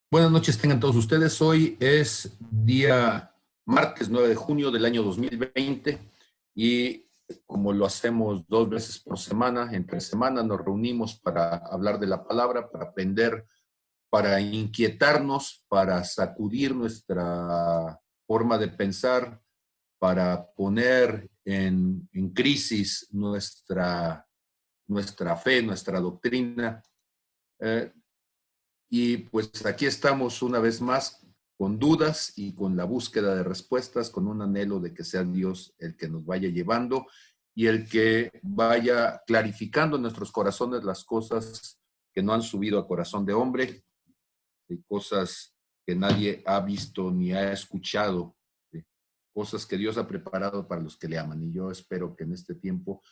Buenas noches tengan todos ustedes. Hoy es día martes 9 de junio del año 2020 y como lo hacemos 2 veces por semana, entre semana nos reunimos para hablar de la palabra, para aprender, para inquietarnos, para sacudir nuestra forma de pensar, para poner en crisis nuestra fe, nuestra doctrina. Eh, Y pues aquí estamos una vez más con dudas y con la búsqueda de respuestas, con un anhelo de que sea Dios el que nos vaya llevando y el que vaya clarificando en nuestros corazones las cosas que no han subido a corazón de hombre, y cosas que nadie ha visto ni ha escuchado, ¿sí? Cosas que Dios ha preparado para los que le aman. Y yo espero que en este tiempo,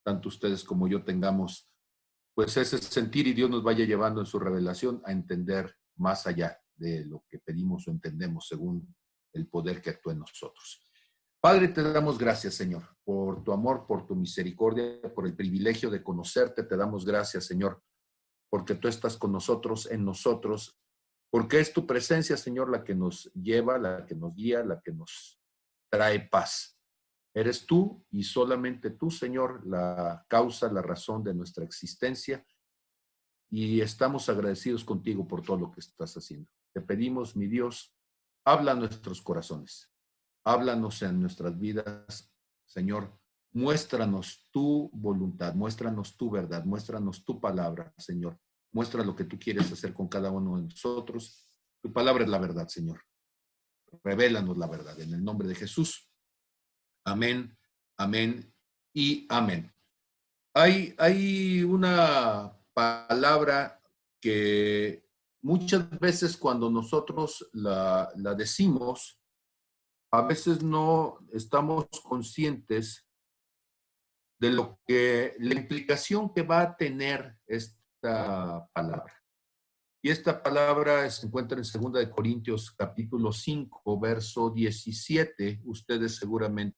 tanto ustedes como yo tengamos pues ese sentir y Dios nos vaya llevando en su revelación a entender más allá de lo que pedimos o entendemos según el poder que actúa en nosotros. Padre, te damos gracias, Señor, por tu amor, por tu misericordia, por el privilegio de conocerte. Te damos gracias, Señor, porque tú estás con nosotros, en nosotros, porque es tu presencia, Señor, la que nos lleva, la que nos guía, la que nos trae paz. Eres tú y solamente tú, Señor, la causa, la razón de nuestra existencia y estamos agradecidos contigo por todo lo que estás haciendo. Te pedimos, mi Dios, habla a nuestros corazones, háblanos en nuestras vidas, Señor, muéstranos tu voluntad, muéstranos tu verdad, muéstranos tu palabra, Señor. Muestra lo que tú quieres hacer con cada uno de nosotros. Tu palabra es la verdad, Señor. Revélanos la verdad. En el nombre de Jesús. Amén, amén y amén. Hay una palabra que muchas veces cuando nosotros la decimos, a veces no estamos conscientes de lo que la implicación que va a tener esta palabra. Y esta palabra se encuentra en 2 Corintios capítulo 5, verso 17. Ustedes seguramente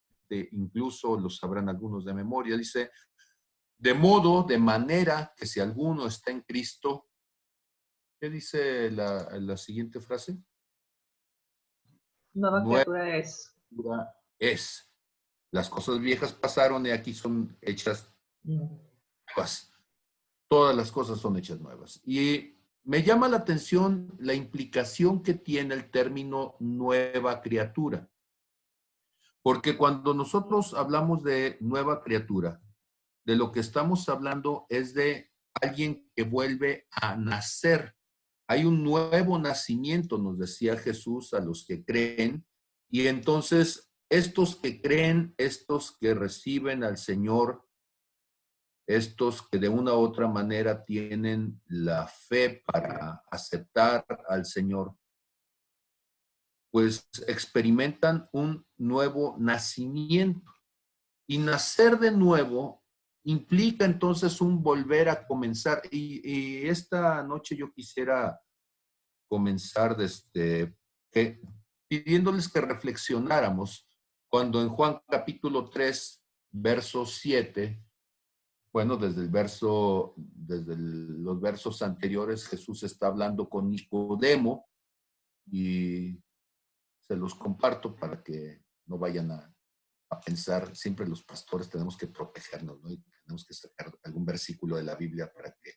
incluso lo sabrán algunos de memoria. Dice, de manera que si alguno está en Cristo, ¿qué dice la siguiente frase? Nueva Nueva criatura es. es. Las cosas viejas pasaron y aquí son hechas Mm. nuevas. Todas las cosas son hechas nuevas. Y me llama la atención la implicación que tiene el término nueva criatura. Porque cuando nosotros hablamos de nueva criatura, de lo que estamos hablando es de alguien que vuelve a nacer. Hay un nuevo nacimiento, nos decía Jesús, a los que creen. Y entonces, estos que creen, estos que reciben al Señor, estos que de una u otra manera tienen la fe para aceptar al Señor, pues experimentan un nuevo nacimiento. Y nacer de nuevo implica entonces un volver a comenzar. Y esta noche yo quisiera comenzar desde pidiéndoles que reflexionáramos cuando en Juan capítulo 3, verso 7, bueno, desde los versos anteriores, Jesús está hablando con Nicodemo y se los comparto para que no vayan a pensar, siempre los pastores tenemos que protegernos, ¿no? Y tenemos que sacar algún versículo de la Biblia para que,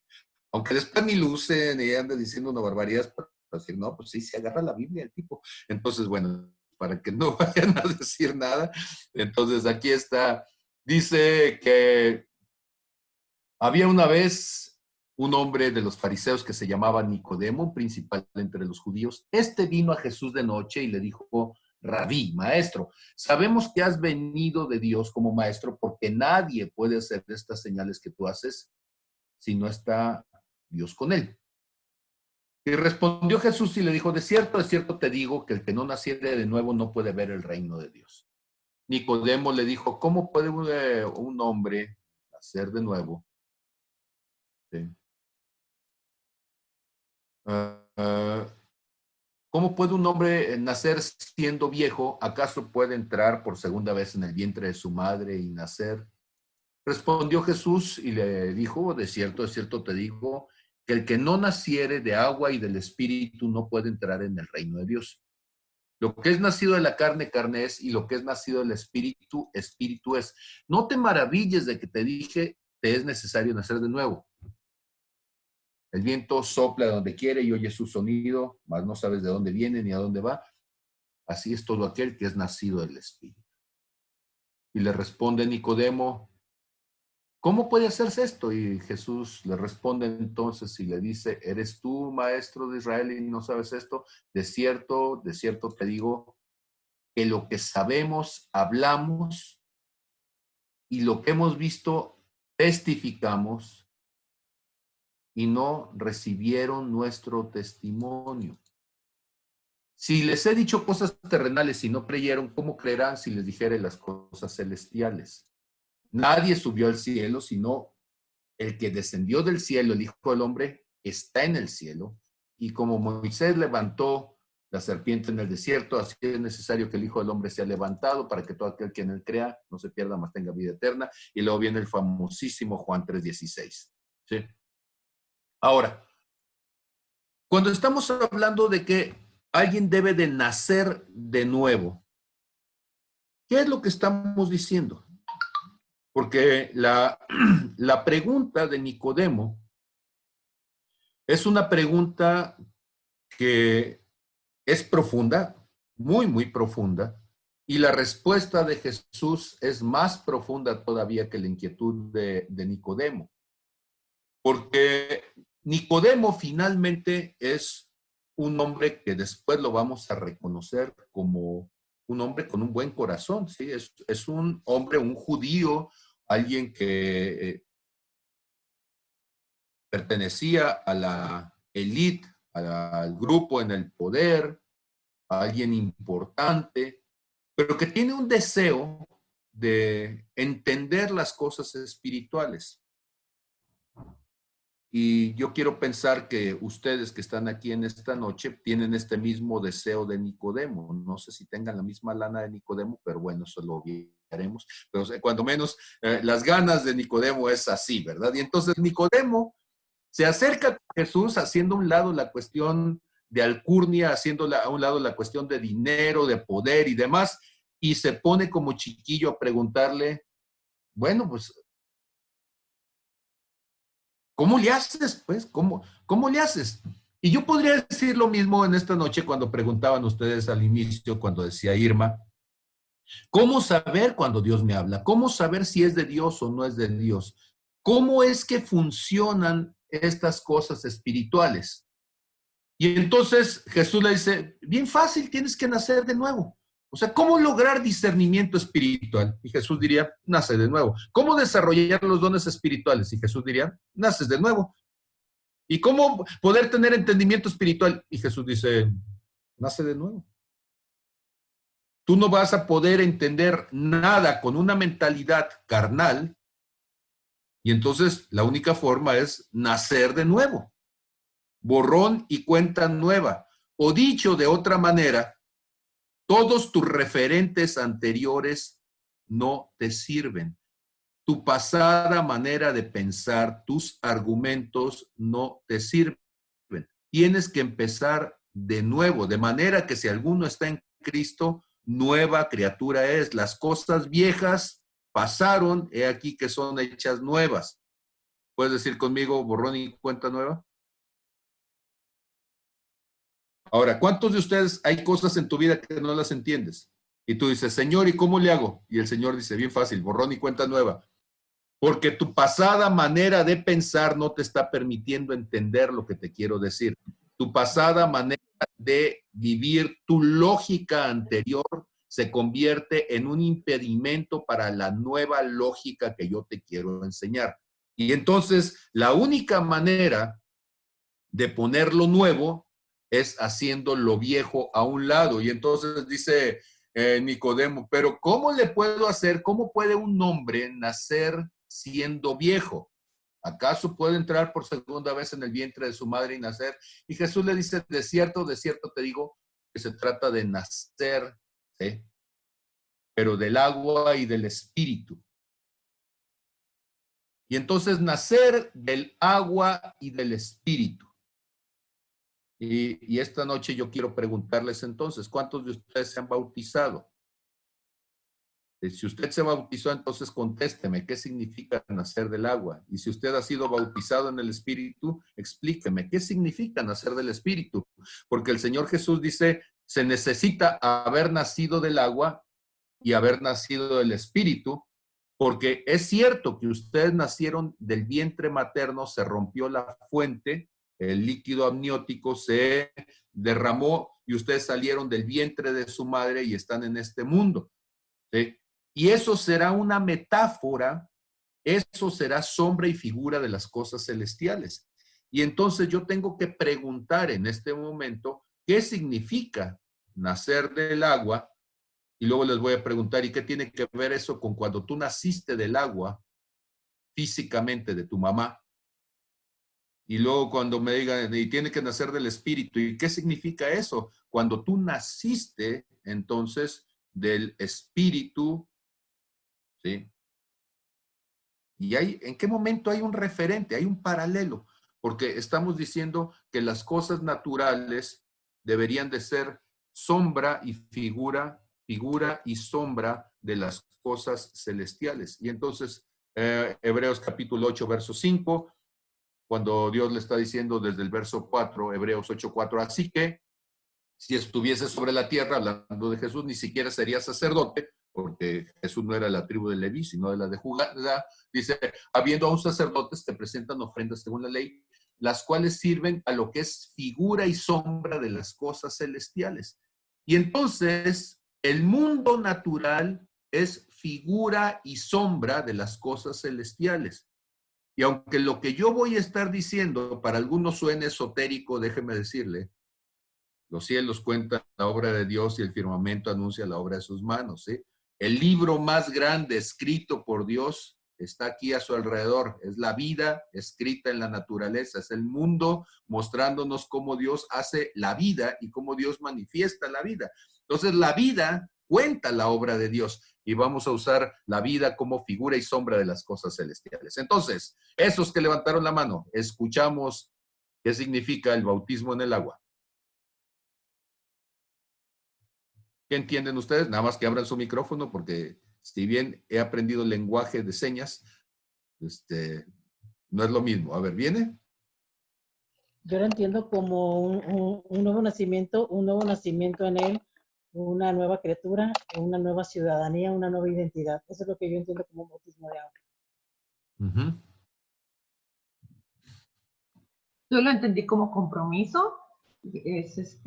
aunque después ni lo usen y ande diciendo una barbaridad, para decir, no, pues sí, se agarra la Biblia el tipo. Entonces, bueno, para que no vayan a decir nada, entonces aquí está, dice que había una vez un hombre de los fariseos que se llamaba Nicodemo, principal entre los judíos. Este vino a Jesús de noche y le dijo, Rabí, maestro, sabemos que has venido de Dios como maestro porque nadie puede hacer estas señales que tú haces si no está Dios con él. Y respondió Jesús y le dijo, de cierto te digo que el que no naciere de nuevo no puede ver el reino de Dios. Nicodemo le dijo, ¿cómo puede un hombre nacer de nuevo? ¿Sí? Uh, ¿Cómo puede un hombre nacer siendo viejo? ¿Acaso puede entrar por segunda vez en el vientre de su madre y nacer? Respondió Jesús y le dijo, de cierto te digo, que el que no naciere de agua y del Espíritu no puede entrar en el reino de Dios. Lo que es nacido de la carne, carne es, y lo que es nacido del Espíritu, Espíritu es. No te maravilles de que te dije, te es necesario nacer de nuevo. El viento sopla de donde quiere y oye su sonido, mas no sabes de dónde viene ni a dónde va. Así es todo aquel que es nacido del Espíritu. Y le responde Nicodemo, ¿cómo puede hacerse esto? Y Jesús le responde entonces y le dice, ¿eres tú, maestro de Israel, y no sabes esto? De cierto te digo, que lo que sabemos, hablamos, y lo que hemos visto, testificamos, y no recibieron nuestro testimonio. Si les he dicho cosas terrenales y no creyeron, ¿cómo creerán si les dijere las cosas celestiales? Nadie subió al cielo, sino el que descendió del cielo, el Hijo del Hombre, está en el cielo. Y como Moisés levantó la serpiente en el desierto, así es necesario que el Hijo del Hombre sea levantado para que todo aquel que en él crea no se pierda, mas tenga vida eterna. Y luego viene el famosísimo Juan 3:16. ¿Sí? Ahora, cuando estamos hablando de que alguien debe de nacer de nuevo, ¿qué es lo que estamos diciendo? Porque la pregunta de Nicodemo es una pregunta que es profunda, muy, muy profunda, y la respuesta de Jesús es más profunda todavía que la inquietud de Nicodemo, porque Nicodemo finalmente es un hombre que después lo vamos a reconocer como un hombre con un buen corazón, ¿sí? Es un hombre, un judío, alguien que pertenecía a la élite, al grupo en el poder, a alguien importante, pero que tiene un deseo de entender las cosas espirituales. Y yo quiero pensar que ustedes que están aquí en esta noche tienen este mismo deseo de Nicodemo. No sé si tengan la misma lana de Nicodemo, pero bueno, eso lo veremos. Pero cuando menos las ganas de Nicodemo es así, ¿verdad? Y entonces Nicodemo se acerca a Jesús haciendo a un lado la cuestión de alcurnia, haciendo a un lado la cuestión de dinero, de poder y demás, y se pone como chiquillo a preguntarle, bueno, pues, ¿cómo le haces? Pues, ¿cómo le haces? Y yo podría decir lo mismo en esta noche cuando preguntaban ustedes al inicio, cuando decía Irma, ¿cómo saber cuando Dios me habla? ¿Cómo saber si es de Dios o no es de Dios? ¿Cómo es que funcionan estas cosas espirituales? Y entonces Jesús le dice, bien fácil, tienes que nacer de nuevo. O sea, ¿cómo lograr discernimiento espiritual? Y Jesús diría, nace de nuevo. ¿Cómo desarrollar los dones espirituales? Y Jesús diría, naces de nuevo. ¿Y cómo poder tener entendimiento espiritual? Y Jesús dice, nace de nuevo. Tú no vas a poder entender nada con una mentalidad carnal y entonces la única forma es nacer de nuevo. Borrón y cuenta nueva. O dicho de otra manera, todos tus referentes anteriores no te sirven. Tu pasada manera de pensar, tus argumentos no te sirven. Tienes que empezar de nuevo, de manera que si alguno está en Cristo, nueva criatura es. Las cosas viejas pasaron, he aquí que son hechas nuevas. ¿Puedes decir conmigo borrón y cuenta nueva? Ahora, ¿cuántos de ustedes hay cosas en tu vida que no las entiendes? Y tú dices, Señor, ¿y cómo le hago? Y el Señor dice, bien fácil, borrón y cuenta nueva. Porque tu pasada manera de pensar no te está permitiendo entender lo que te quiero decir. Tu pasada manera de vivir, tu lógica anterior se convierte en un impedimento para la nueva lógica que yo te quiero enseñar. Y entonces, la única manera de poner lo nuevo es haciendo lo viejo a un lado. Y entonces dice Nicodemo, pero ¿cómo le puedo hacer? ¿Cómo puede un hombre nacer siendo viejo? ¿Acaso puede entrar por segunda vez en el vientre de su madre y nacer? Y Jesús le dice, de cierto te digo, que se trata de nacer, ¿sí? Pero del agua y del espíritu. Y entonces nacer del agua y del espíritu. Y esta noche yo quiero preguntarles entonces, ¿cuántos de ustedes se han bautizado? Si usted se bautizó, entonces contésteme, ¿qué significa nacer del agua? Y si usted ha sido bautizado en el Espíritu, explíqueme, ¿qué significa nacer del Espíritu? Porque el Señor Jesús dice, se necesita haber nacido del agua y haber nacido del Espíritu, porque es cierto que ustedes nacieron del vientre materno, se rompió la fuente, el líquido amniótico se derramó y ustedes salieron del vientre de su madre y están en este mundo, ¿sí? Y eso será una metáfora, eso será sombra y figura de las cosas celestiales. Y entonces yo tengo que preguntar en este momento, ¿qué significa nacer del agua? Y luego les voy a preguntar, ¿y qué tiene que ver eso con cuando tú naciste del agua físicamente de tu mamá? Y luego cuando me digan, y tiene que nacer del espíritu, ¿y qué significa eso? Cuando tú naciste, entonces, del espíritu, ¿sí? Y ¿en qué momento hay un referente, hay un paralelo? Porque estamos diciendo que las cosas naturales deberían de ser sombra y figura y sombra de las cosas celestiales. Y entonces, Hebreos capítulo 8, verso 5, cuando Dios le está diciendo desde el verso 4, Hebreos 8, 4, así que si estuviese sobre la tierra, hablando de Jesús, ni siquiera sería sacerdote, porque Jesús no era de la tribu de Leví, sino de la de Judá. Dice, habiendo aún sacerdotes que presentan ofrendas según la ley, las cuales sirven a lo que es figura y sombra de las cosas celestiales. Y entonces, el mundo natural es figura y sombra de las cosas celestiales. Y aunque lo que yo voy a estar diciendo para algunos suene esotérico, déjeme decirle, los cielos cuentan la obra de Dios y el firmamento anuncia la obra de sus manos, ¿sí? El libro más grande escrito por Dios está aquí a su alrededor. Es la vida escrita en la naturaleza. Es el mundo mostrándonos cómo Dios hace la vida y cómo Dios manifiesta la vida. Entonces, la vida cuenta la obra de Dios y vamos a usar la vida como figura y sombra de las cosas celestiales. Entonces, esos que levantaron la mano, escuchamos qué significa el bautismo en el agua. ¿Qué entienden ustedes? Nada más que abran su micrófono porque si bien he aprendido el lenguaje de señas, no es lo mismo. A ver, ¿viene? Yo lo entiendo como un nuevo nacimiento en él, una nueva criatura, una nueva ciudadanía, una nueva identidad. Eso es lo que yo entiendo como bautismo de agua. Yo lo entendí como compromiso, es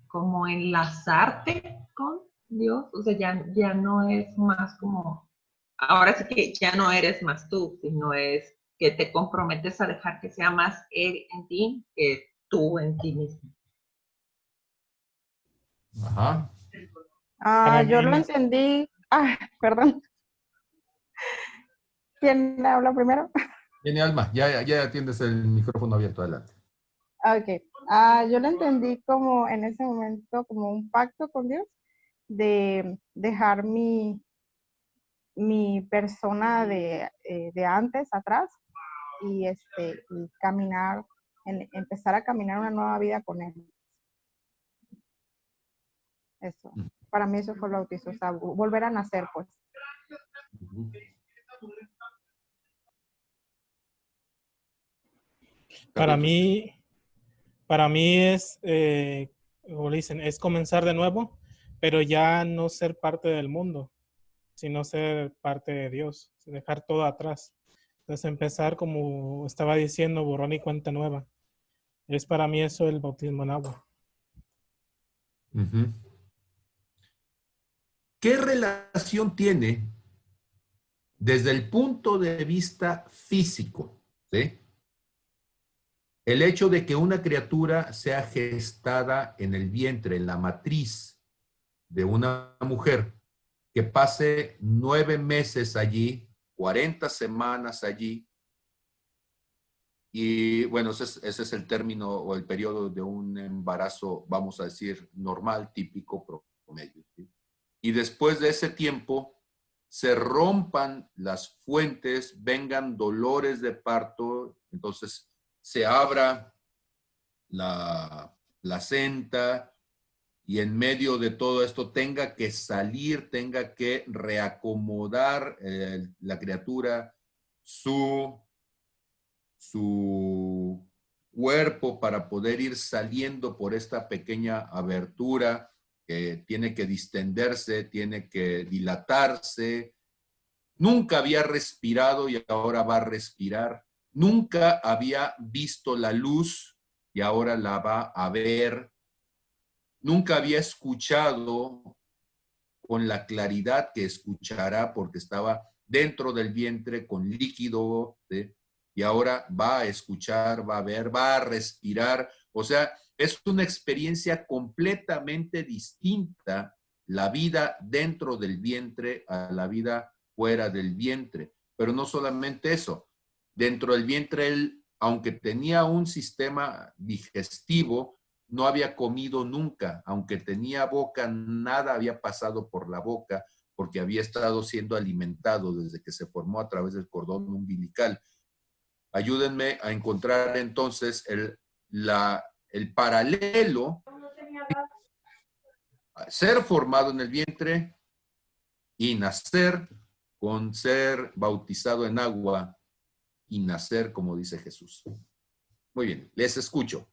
como enlazarte con Dios, o sea, ya no es más como, ahora sí que ya no eres más tú, sino es que te comprometes a dejar que sea más Él en ti que tú en ti mismo. Ajá. Yo lo entendí. Perdón. ¿Quién habla primero? Viene Alma, ya tienes el micrófono abierto, adelante. Ok. Yo lo entendí como en ese momento como un pacto con Dios de dejar mi persona de antes atrás y caminar, empezar a caminar una nueva vida con Él. Eso. Para mí eso fue el bautismo, o sea, volver a nacer, pues. Para mí es, como le dicen, es comenzar de nuevo, pero ya no ser parte del mundo, sino ser parte de Dios, dejar todo atrás. Entonces empezar, como estaba diciendo, borrón y cuenta nueva. Es para mí eso el bautismo en agua. ¿Qué relación tiene desde el punto de vista físico, ¿sí?, el hecho de que una criatura sea gestada en el vientre, en la matriz de una mujer, que pase 9 meses allí, 40 semanas allí, y bueno, ese es el término o el periodo de un embarazo, vamos a decir, normal, típico, promedio, ¿sí? Y después de ese tiempo, se rompan las fuentes, vengan dolores de parto, entonces se abra la placenta y en medio de todo esto tenga que salir, tenga que reacomodar la criatura su cuerpo para poder ir saliendo por esta pequeña abertura que tiene que distenderse, tiene que dilatarse. Nunca había respirado y ahora va a respirar. Nunca había visto la luz y ahora la va a ver. Nunca había escuchado con la claridad que escuchará porque estaba dentro del vientre con líquido, ¿sí? Y ahora va a escuchar, va a ver, va a respirar. O sea, es una experiencia completamente distinta la vida dentro del vientre a la vida fuera del vientre. Pero no solamente eso. Dentro del vientre, él, aunque tenía un sistema digestivo, no había comido nunca. Aunque tenía boca, nada había pasado por la boca porque había estado siendo alimentado desde que se formó a través del cordón umbilical. Ayúdenme a encontrar entonces el paralelo, ser formado en el vientre y nacer con ser bautizado en agua y nacer como dice Jesús. Muy bien, les escucho.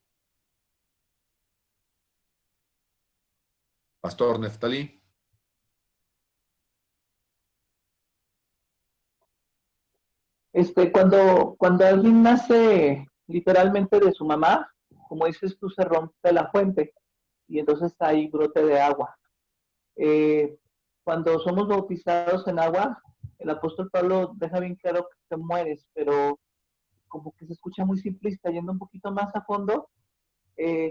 Pastor Neftalí. Cuando alguien nace literalmente de su mamá, como dices tú, se rompe la fuente y entonces hay brote de agua. Cuando somos bautizados en agua, el apóstol Pablo deja bien claro que te mueres, pero como que se escucha muy simplista, yendo un poquito más a fondo.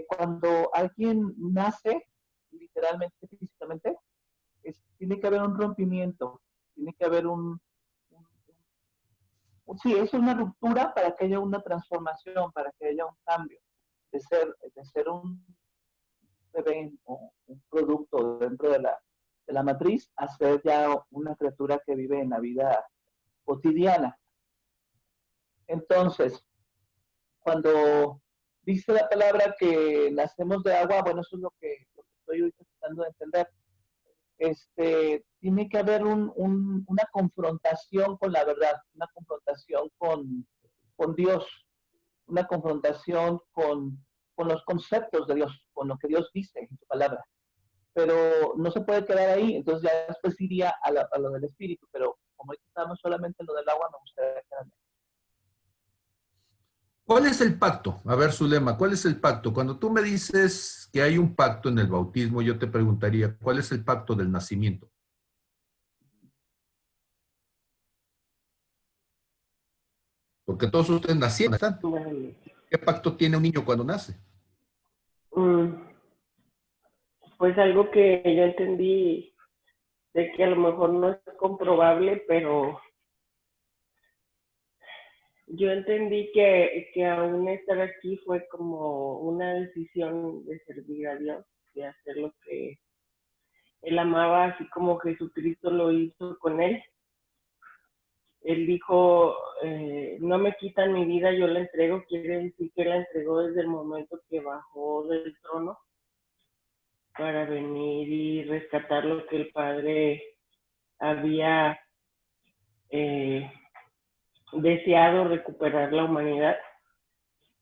Cuando alguien nace, literalmente, físicamente, tiene que haber un rompimiento, tiene que haber sí, es una ruptura para que haya una transformación, para que haya un cambio, de ser un bebé o un producto dentro de la matriz a ser ya una criatura que vive en la vida cotidiana. Entonces, cuando dice la palabra que nacemos de agua, bueno, eso es lo que estoy ahorita tratando de entender. Tiene que haber una confrontación con la verdad, una confrontación con Dios, una confrontación con los conceptos de Dios, con lo que Dios dice en su palabra. Pero no se puede quedar ahí, entonces ya después iría a lo del espíritu, pero como estamos solamente en lo del agua, me gustaría quedarme. ¿Cuál es el pacto? A ver, Zulema, ¿cuál es el pacto? Cuando tú me dices que hay un pacto en el bautismo, yo te preguntaría, ¿cuál es el pacto del nacimiento? Porque todos ustedes nacieron, ¿están? ¿Qué pacto tiene un niño cuando nace? Pues algo que yo entendí, de que a lo mejor no es comprobable, pero yo entendí que aún estar aquí fue como una decisión de servir a Dios, de hacer lo que Él amaba, así como Jesucristo lo hizo con Él. Él dijo, no me quitan mi vida, yo la entrego. Quiere decir que la entregó desde el momento que bajó del trono para venir y rescatar lo que el Padre había deseado, recuperar la humanidad.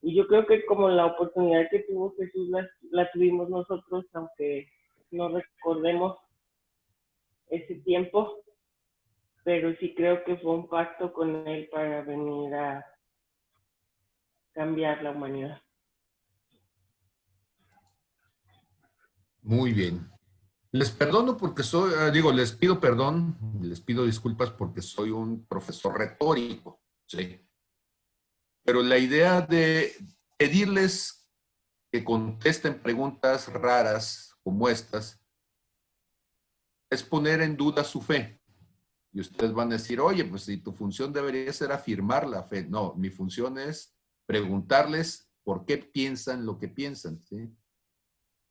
Y yo creo que como la oportunidad que tuvo Jesús la tuvimos nosotros, aunque no recordemos ese tiempo, pero sí creo que fue un pacto con Él para venir a cambiar la humanidad. Muy bien. Les perdono porque les pido perdón, les pido disculpas porque soy un profesor retórico, ¿sí? Pero la idea de pedirles que contesten preguntas raras como estas es poner en duda su fe. Y ustedes van a decir, oye, pues si tu función debería ser afirmar la fe. No, mi función es preguntarles por qué piensan lo que piensan, ¿sí?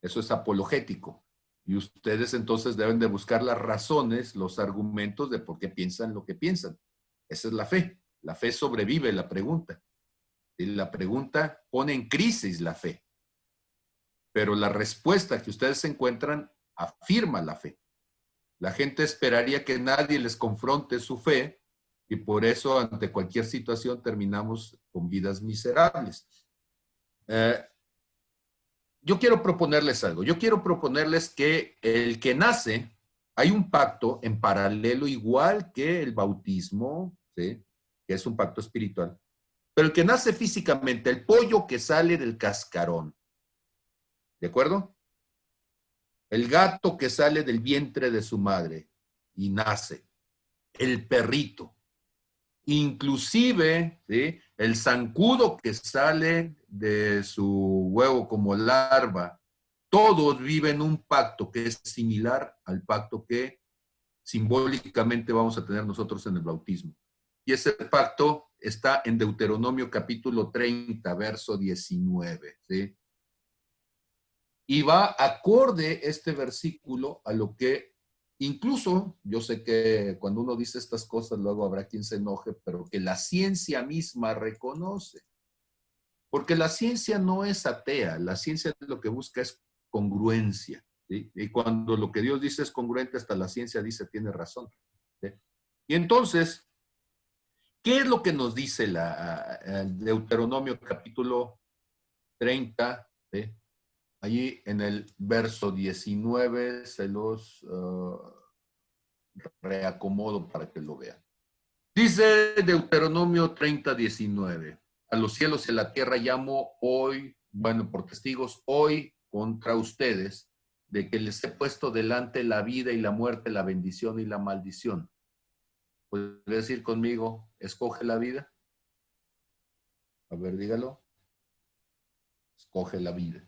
Eso es apologético. Y ustedes entonces deben de buscar las razones, los argumentos de por qué piensan lo que piensan. Esa es la fe. La fe sobrevive la pregunta. Y la pregunta pone en crisis la fe. Pero la respuesta que ustedes encuentran afirma la fe. La gente esperaría que nadie les confronte su fe y por eso ante cualquier situación terminamos con vidas miserables. Yo quiero proponerles algo. Yo quiero proponerles que el que nace, hay un pacto en paralelo igual que el bautismo, ¿sí? Que es un pacto espiritual. Pero el que nace físicamente, el pollo que sale del cascarón, ¿de acuerdo? El gato que sale del vientre de su madre y nace, el perrito, inclusive, ¿sí? El zancudo que sale de su huevo como larva, todos viven un pacto que es similar al pacto que simbólicamente vamos a tener nosotros en el bautismo. Y ese pacto está en Deuteronomio capítulo 30, verso 19, ¿sí? Y va acorde este versículo a lo que incluso, yo sé que cuando uno dice estas cosas luego habrá quien se enoje, pero que la ciencia misma reconoce. Porque la ciencia no es atea, la ciencia lo que busca es congruencia, ¿sí? Y cuando lo que Dios dice es congruente, hasta la ciencia dice tiene razón, ¿sí? Y entonces, ¿qué es lo que nos dice el Deuteronomio capítulo 30, ¿sí? Allí en el verso 19 se los reacomodo para que lo vean. Dice Deuteronomio 30, 19. A los cielos y a la tierra llamo hoy, bueno, por testigos, hoy contra ustedes, de que les he puesto delante la vida y la muerte, la bendición y la maldición. ¿Puede decir conmigo, escoge la vida? A ver, dígalo. Escoge la vida,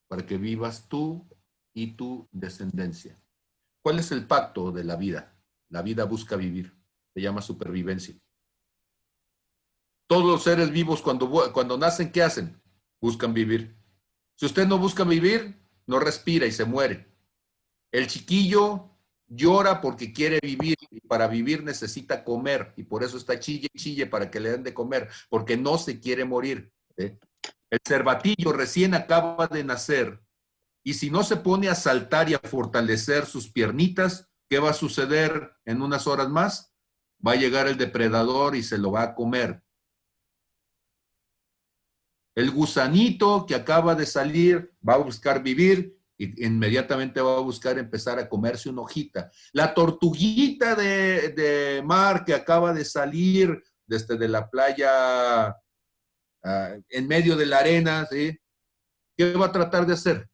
para que vivas tú y tu descendencia. ¿Cuál es el pacto de la vida? La vida busca vivir. Se llama supervivencia. Todos los seres vivos cuando nacen, ¿qué hacen? Buscan vivir. Si usted no busca vivir, no respira y se muere. El chiquillo llora porque quiere vivir y para vivir necesita comer y por eso está chille y chille para que le den de comer, porque no se quiere morir, ¿eh? El cervatillo recién acaba de nacer y si no se pone a saltar y a fortalecer sus piernitas, ¿qué va a suceder en unas horas más? Va a llegar el depredador y se lo va a comer. El gusanito que acaba de salir va a buscar vivir y inmediatamente va a buscar empezar a comerse una hojita. La tortuguita de mar que acaba de salir desde de la playa en medio de la arena, ¿sí? ¿Qué va a tratar de hacer?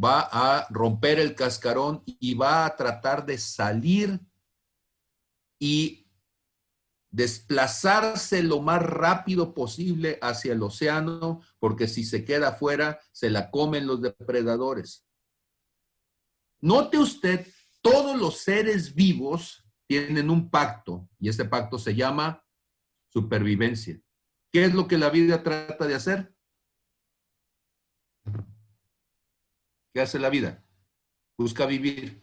Va a romper el cascarón y va a tratar de salir y desplazarse lo más rápido posible hacia el océano, porque si se queda afuera, se la comen los depredadores. Note usted, todos los seres vivos tienen un pacto, y ese pacto se llama supervivencia. ¿Qué es lo que la vida trata de hacer? ¿Qué hace la vida? Busca vivir.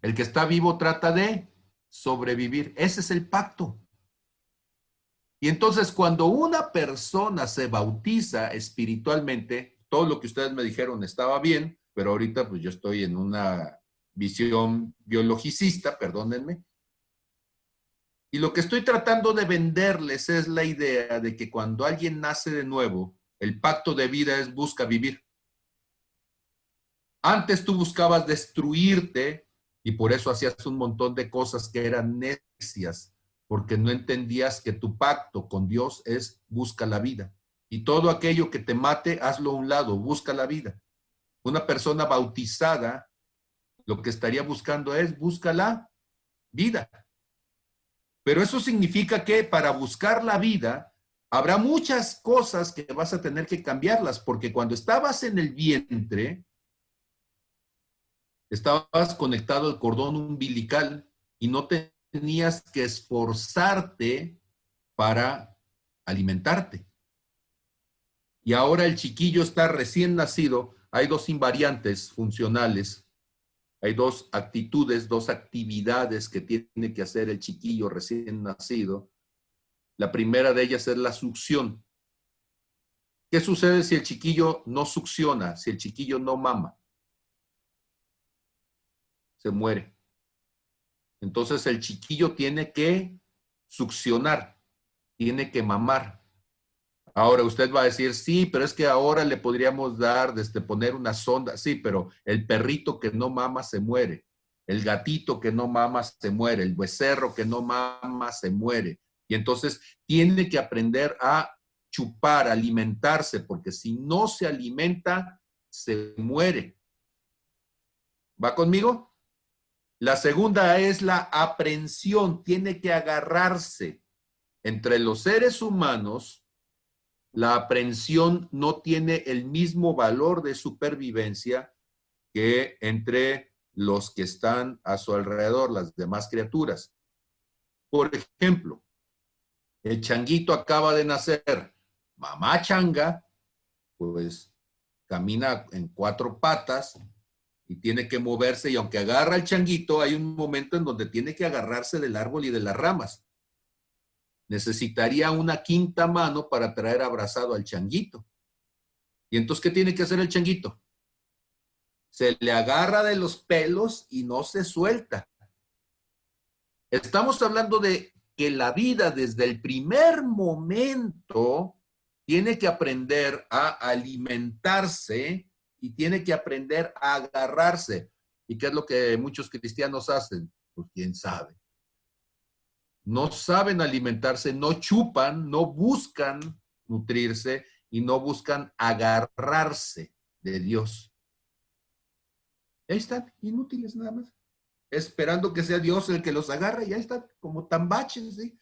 El que está vivo trata de sobrevivir. Ese es el pacto. Y entonces cuando una persona se bautiza espiritualmente, todo lo que ustedes me dijeron estaba bien, pero ahorita pues yo estoy en una visión biologicista, perdónenme. Y lo que estoy tratando de venderles es la idea de que cuando alguien nace de nuevo, el pacto de vida es busca vivir. Antes tú buscabas destruirte y por eso hacías un montón de cosas que eran necias, porque no entendías que tu pacto con Dios es busca la vida. Y todo aquello que te mate, hazlo a un lado, busca la vida. Una persona bautizada lo que estaría buscando es busca la vida. Pero eso significa que para buscar la vida habrá muchas cosas que vas a tener que cambiarlas, porque cuando estabas en el vientre, estabas conectado al cordón umbilical y no tenías que esforzarte para alimentarte. Y ahora el chiquillo está recién nacido, hay dos invariantes funcionales, hay dos actitudes, dos actividades que tiene que hacer el chiquillo recién nacido. La primera de ellas es la succión. ¿Qué sucede si el chiquillo no succiona, si el chiquillo no mama? Se muere. Entonces el chiquillo tiene que succionar, tiene que mamar. Ahora usted va a decir, sí, pero es que ahora le podríamos dar, poner una sonda. Sí, pero el perrito que no mama se muere. El gatito que no mama se muere. El becerro que no mama se muere. Y entonces tiene que aprender a chupar, alimentarse, porque si no se alimenta, se muere. ¿Va conmigo? La segunda es la aprensión. Tiene que agarrarse. Entre los seres humanos, la aprensión no tiene el mismo valor de supervivencia que entre los que están a su alrededor, las demás criaturas. Por ejemplo, el changuito acaba de nacer. Mamá changa, pues camina en 4 patas y tiene que moverse, y aunque agarra el changuito, hay un momento en donde tiene que agarrarse del árbol y de las ramas. Necesitaría una quinta mano para traer abrazado al changuito. ¿Y entonces qué tiene que hacer el changuito? Se le agarra de los pelos y no se suelta. Estamos hablando de que la vida desde el primer momento tiene que aprender a alimentarse y tiene que aprender a agarrarse. ¿Y qué es lo que muchos cristianos hacen? Pues quién sabe. No saben alimentarse, no chupan, no buscan nutrirse y no buscan agarrarse de Dios. Ahí están, inútiles nada más. Esperando que sea Dios el que los agarre, y ahí están, como tambaches, ¿sí?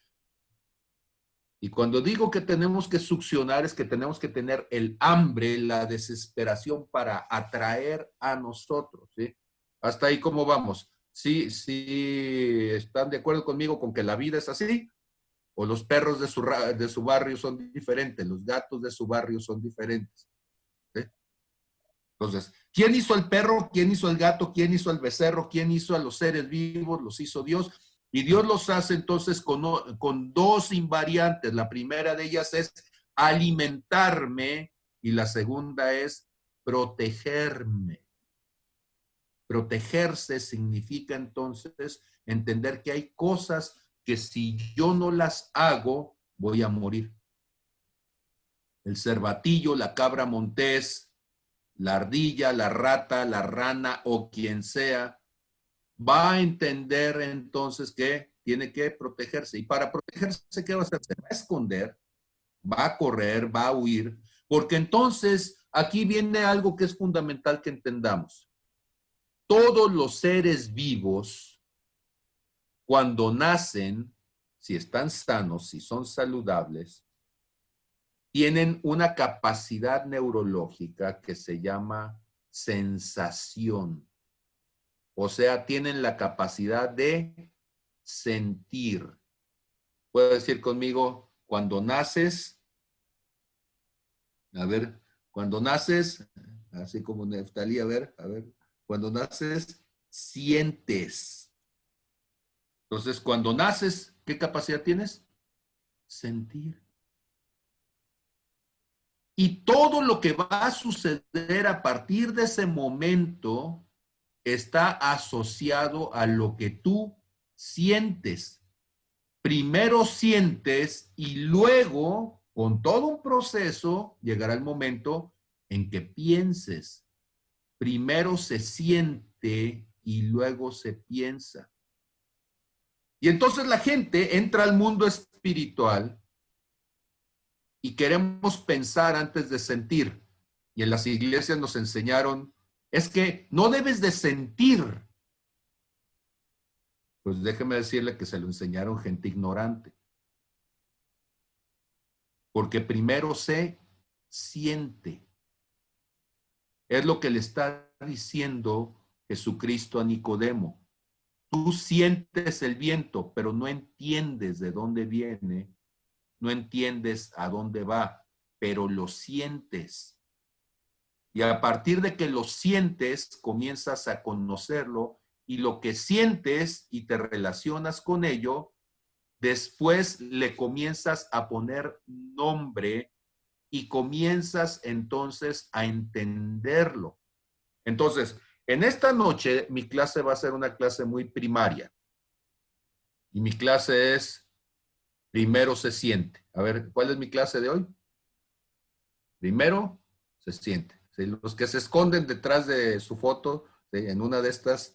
Y cuando digo que tenemos que succionar, es que tenemos que tener el hambre, la desesperación para atraer a nosotros, ¿sí? Hasta ahí, ¿cómo vamos? ¿Sí están de acuerdo conmigo con que la vida es así? ¿O los perros de su barrio son diferentes? ¿Los gatos de su barrio son diferentes? ¿Sí? Entonces, ¿quién hizo el perro? ¿Quién hizo el gato? ¿Quién hizo el becerro? ¿Quién hizo a los seres vivos? Los hizo Dios. Y Dios los hace entonces con dos invariantes. La primera de ellas es alimentarme y la segunda es protegerme. Protegerse significa entonces entender que hay cosas que si yo no las hago, voy a morir. El cervatillo, la cabra montés, la ardilla, la rata, la rana o quien sea, va a entender entonces que tiene que protegerse. Y para protegerse, ¿qué va a hacer? Se va a esconder, va a correr, va a huir, porque entonces aquí viene algo que es fundamental que entendamos. Todos los seres vivos, cuando nacen, si están sanos, si son saludables, tienen una capacidad neurológica que se llama sensación. O sea, tienen la capacidad de sentir. Puedo decir conmigo, cuando naces, cuando naces, así como Neftalí, a ver, cuando naces, sientes. Entonces, cuando naces, ¿qué capacidad tienes? Sentir. Y todo lo que va a suceder a partir de ese momento está asociado a lo que tú sientes. Primero sientes y luego, con todo un proceso, llegará el momento en que pienses. Primero se siente y luego se piensa. Y entonces la gente entra al mundo espiritual y queremos pensar antes de sentir. Y en las iglesias nos enseñaron, es que no debes de sentir. Pues déjeme decirle que se lo enseñaron gente ignorante. Porque primero se siente. Es lo que le está diciendo Jesucristo a Nicodemo. Tú sientes el viento, pero no entiendes de dónde viene, no entiendes a dónde va, pero lo sientes. Y a partir de que lo sientes, comienzas a conocerlo, y lo que sientes y te relacionas con ello, después le comienzas a poner nombre y comienzas entonces a entenderlo. Entonces, en esta noche mi clase va a ser una clase muy primaria. Y mi clase es primero se siente. A ver, ¿cuál es mi clase de hoy? Primero se siente. ¿Sí? Los que se esconden detrás de su foto, ¿sí? En una de estas,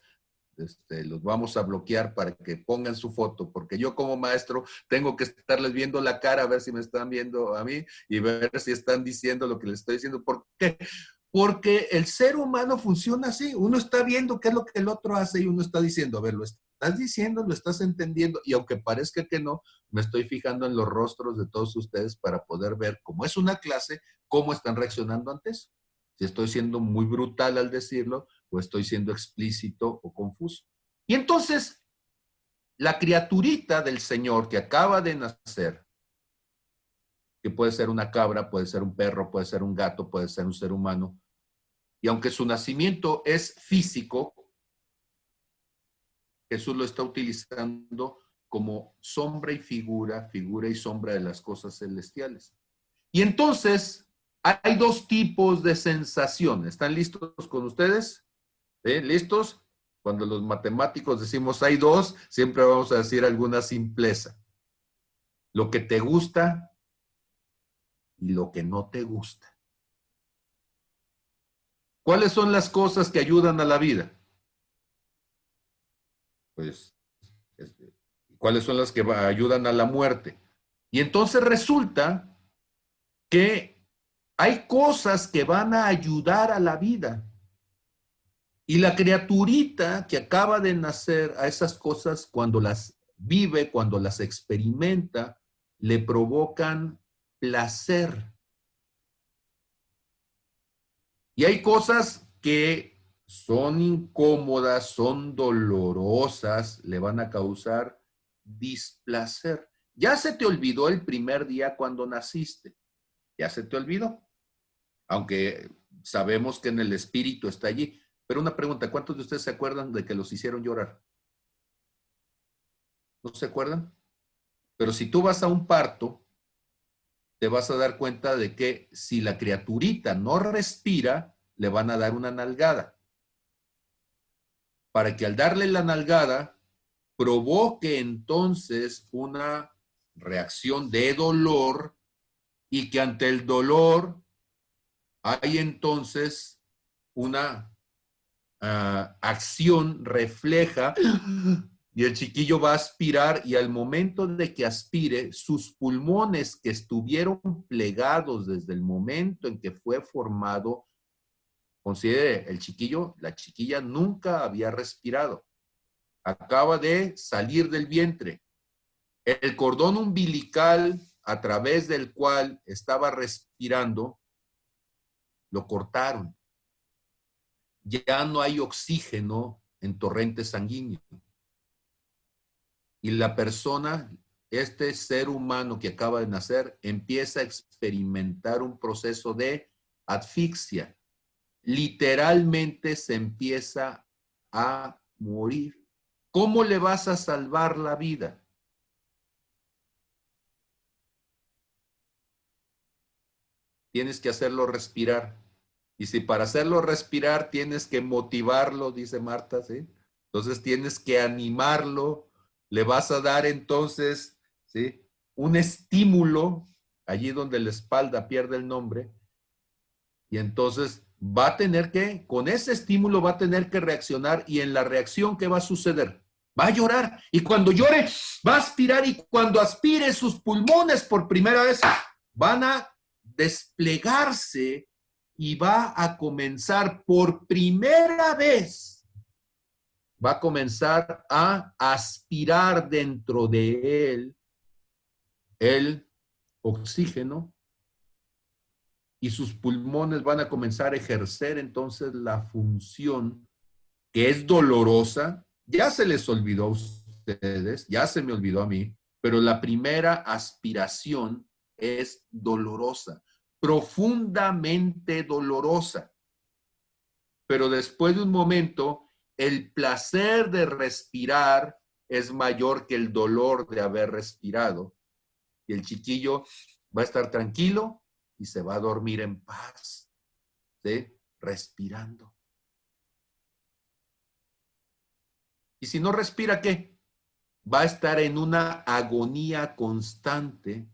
los vamos a bloquear para que pongan su foto, porque yo como maestro tengo que estarles viendo la cara a ver si me están viendo a mí y ver si están diciendo lo que les estoy diciendo. ¿Por qué? Porque el ser humano funciona así. Uno está viendo qué es lo que el otro hace y uno está diciendo, a ver, lo estás diciendo, lo estás entendiendo, y aunque parezca que no, me estoy fijando en los rostros de todos ustedes para poder ver, como es una clase, cómo están reaccionando ante eso. Si estoy siendo muy brutal al decirlo, o estoy siendo explícito o confuso. Y entonces, la criaturita del Señor que acaba de nacer, que puede ser una cabra, puede ser un perro, puede ser un gato, puede ser un ser humano, y aunque su nacimiento es físico, Jesús lo está utilizando como sombra y figura, figura y sombra de las cosas celestiales. Y entonces, hay dos tipos de sensación. ¿Están listos con ustedes? ¿Listos? Cuando los matemáticos decimos hay dos, siempre vamos a decir alguna simpleza. Lo que te gusta y lo que no te gusta. ¿Cuáles son las cosas que ayudan a la vida? Pues, ¿cuáles son las que ayudan a la muerte? Y entonces resulta que hay cosas que van a ayudar a la vida. Y la criaturita que acaba de nacer, a esas cosas, cuando las vive, cuando las experimenta, le provocan placer. Y hay cosas que son incómodas, son dolorosas, le van a causar displacer. Ya se te olvidó el primer día cuando naciste. Ya se te olvidó. Aunque sabemos que en el espíritu está allí. Pero una pregunta, ¿cuántos de ustedes se acuerdan de que los hicieron llorar? ¿No se acuerdan? Pero si tú vas a un parto, te vas a dar cuenta de que si la criaturita no respira, le van a dar una nalgada. Para que al darle la nalgada, provoque entonces una reacción de dolor, y que ante el dolor hay entonces una acción refleja, y el chiquillo va a aspirar, y al momento de que aspire, sus pulmones que estuvieron plegados desde el momento en que fue formado, considere, el chiquillo, la chiquilla nunca había respirado. Acaba de salir del vientre. El cordón umbilical a través del cual estaba respirando, lo cortaron. Ya no hay oxígeno en torrente sanguíneo. Y la persona, este ser humano que acaba de nacer, empieza a experimentar un proceso de asfixia. Literalmente se empieza a morir. ¿Cómo le vas a salvar la vida? Tienes que hacerlo respirar. Y si para hacerlo respirar tienes que motivarlo, dice Marta, ¿sí? Entonces tienes que animarlo, le vas a dar entonces, ¿sí?, un estímulo, allí donde la espalda pierde el nombre, y entonces va a tener que, con ese estímulo va a tener que reaccionar, y en la reacción, ¿qué va a suceder? Va a llorar, y cuando llore, va a aspirar, y cuando aspire, sus pulmones por primera vez van a desplegarse, y va a comenzar por primera vez, va a comenzar a aspirar dentro de él el oxígeno, y sus pulmones van a comenzar a ejercer entonces la función que es dolorosa. Ya se les olvidó a ustedes, ya se me olvidó a mí, pero la primera aspiración es dolorosa, profundamente dolorosa. pero después de un momento, el placer de respirar es mayor que el dolor de haber respirado. Y el chiquillo va a estar tranquilo y se va a dormir en paz, ¿sí? Respirando. Y si no respira, ¿qué? Va a estar en una agonía constante,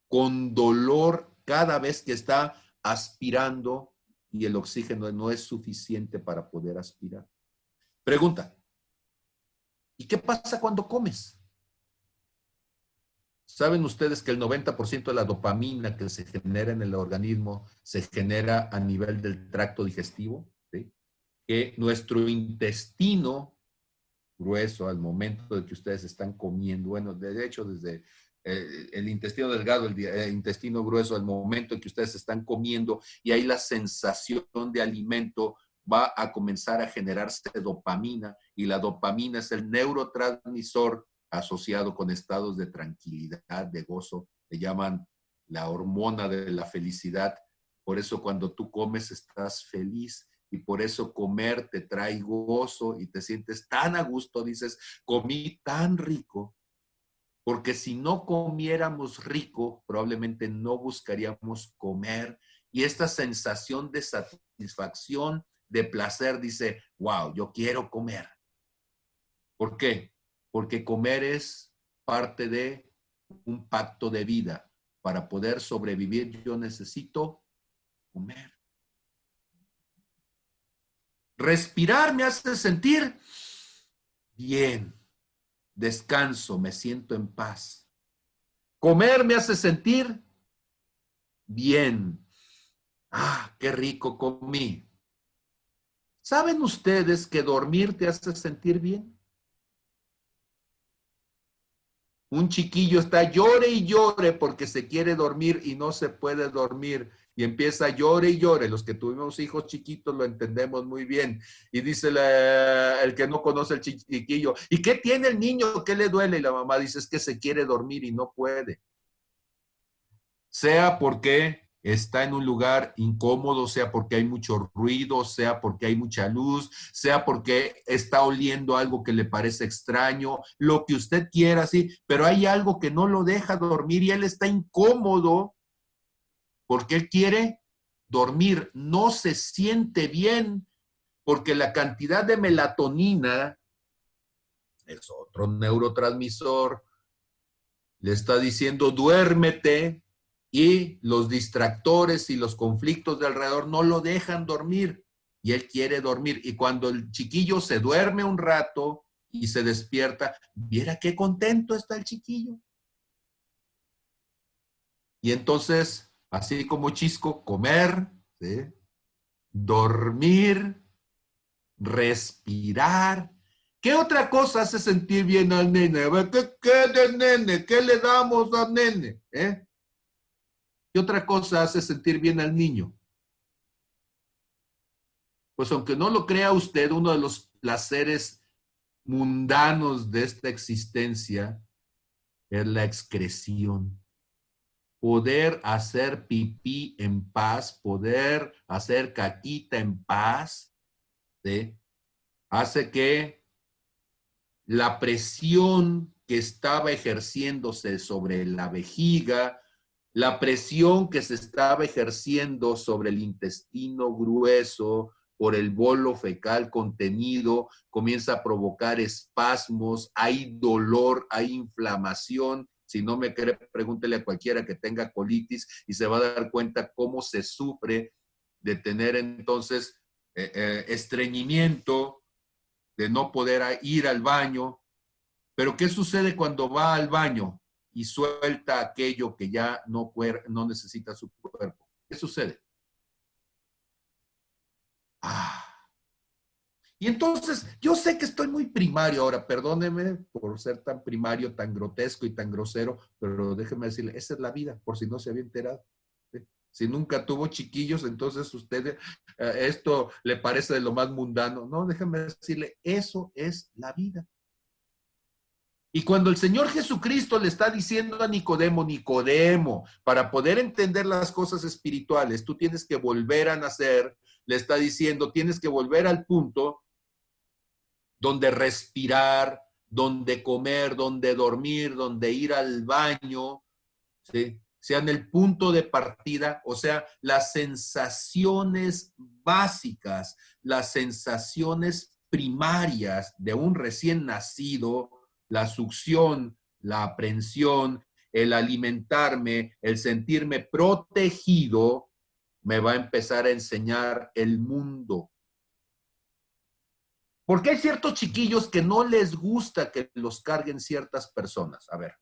con dolor cada vez que está aspirando y el oxígeno no es suficiente para poder aspirar. Pregunta, ¿y qué pasa cuando comes? ¿Saben ustedes que el 90% de la dopamina que se genera en el organismo se genera a nivel del tracto digestivo? ¿Sí? Que nuestro intestino grueso al momento de que ustedes están comiendo, bueno, de hecho desde el intestino delgado, el intestino grueso, al momento en que ustedes están comiendo y hay la sensación de alimento, va a comenzar a generarse dopamina y la dopamina es el neurotransmisor asociado con estados de tranquilidad, de gozo, le llaman la hormona de la felicidad. Por eso cuando tú comes estás feliz. Y por eso comer te trae gozo y te sientes tan a gusto, dices, comí tan rico, porque si no comiéramos rico, probablemente no buscaríamos comer. Y esta sensación de satisfacción, de placer, dice, wow, yo quiero comer. ¿Por qué? Porque comer es parte de un pacto de vida. Para poder sobrevivir, yo necesito comer. Respirar me hace sentir bien, descanso, me siento en paz. Comer me hace sentir bien. Ah, qué rico comí. ¿Saben ustedes que dormir te hace sentir bien? Un chiquillo está llore y llore porque se quiere dormir y no se puede dormir. Y empieza a llore y llore. Los que tuvimos hijos chiquitos lo entendemos muy bien. Y dice el que no conoce el chiquillo, ¿y qué tiene el niño? ¿Qué le duele? Y la mamá dice, es que se quiere dormir y no puede. Sea porque está en un lugar incómodo, sea porque hay mucho ruido, sea porque hay mucha luz, sea porque está oliendo algo que le parece extraño, lo que usted quiera, sí, pero hay algo que no lo deja dormir y él está incómodo porque él quiere dormir, no se siente bien, porque la cantidad de melatonina, es otro neurotransmisor, le está diciendo duérmete, y los distractores y los conflictos de alrededor no lo dejan dormir, y él quiere dormir. Y cuando el chiquillo se duerme un rato y se despierta, viera qué contento está el chiquillo. Y entonces, así como Chisco, comer, ¿sí? Dormir, respirar. ¿Qué otra cosa hace sentir bien al nene? ¿Qué de nene? ¿Qué le damos al nene? ¿Qué otra cosa hace sentir bien al niño? Pues aunque no lo crea usted, uno de los placeres mundanos de esta existencia es la excreción. Poder hacer pipí en paz, poder hacer caquita en paz, ¿sí? Hace que la presión que estaba ejerciéndose sobre la vejiga, la presión que se estaba ejerciendo sobre el intestino grueso por el bolo fecal contenido, comienza a provocar espasmos, hay dolor, hay inflamación. Si no me cree, pregúntele a cualquiera que tenga colitis y se va a dar cuenta cómo se sufre de tener entonces estreñimiento, de no poder ir al baño. Pero ¿qué sucede cuando va al baño y suelta aquello que ya no necesita su cuerpo? ¿Qué sucede? Y entonces, yo sé que estoy muy primario ahora, perdóneme por ser tan primario, tan grotesco y tan grosero, pero déjeme decirle, esa es la vida, por si no se había enterado. ¿Sí? Si nunca tuvo chiquillos, entonces usted, esto le parece de lo más mundano. No, déjeme decirle, eso es la vida. Y cuando el Señor Jesucristo le está diciendo a Nicodemo, Nicodemo, para poder entender las cosas espirituales, tú tienes que volver a nacer, le está diciendo, tienes que volver al punto donde respirar, donde comer, donde dormir, donde ir al baño, ¿sí? Sean el punto de partida, o sea, las sensaciones básicas, las sensaciones primarias de un recién nacido, la succión, la aprehensión, el alimentarme, el sentirme protegido, me va a empezar a enseñar el mundo. ¿Por qué hay ciertos chiquillos que no les gusta que los carguen ciertas personas? A ver.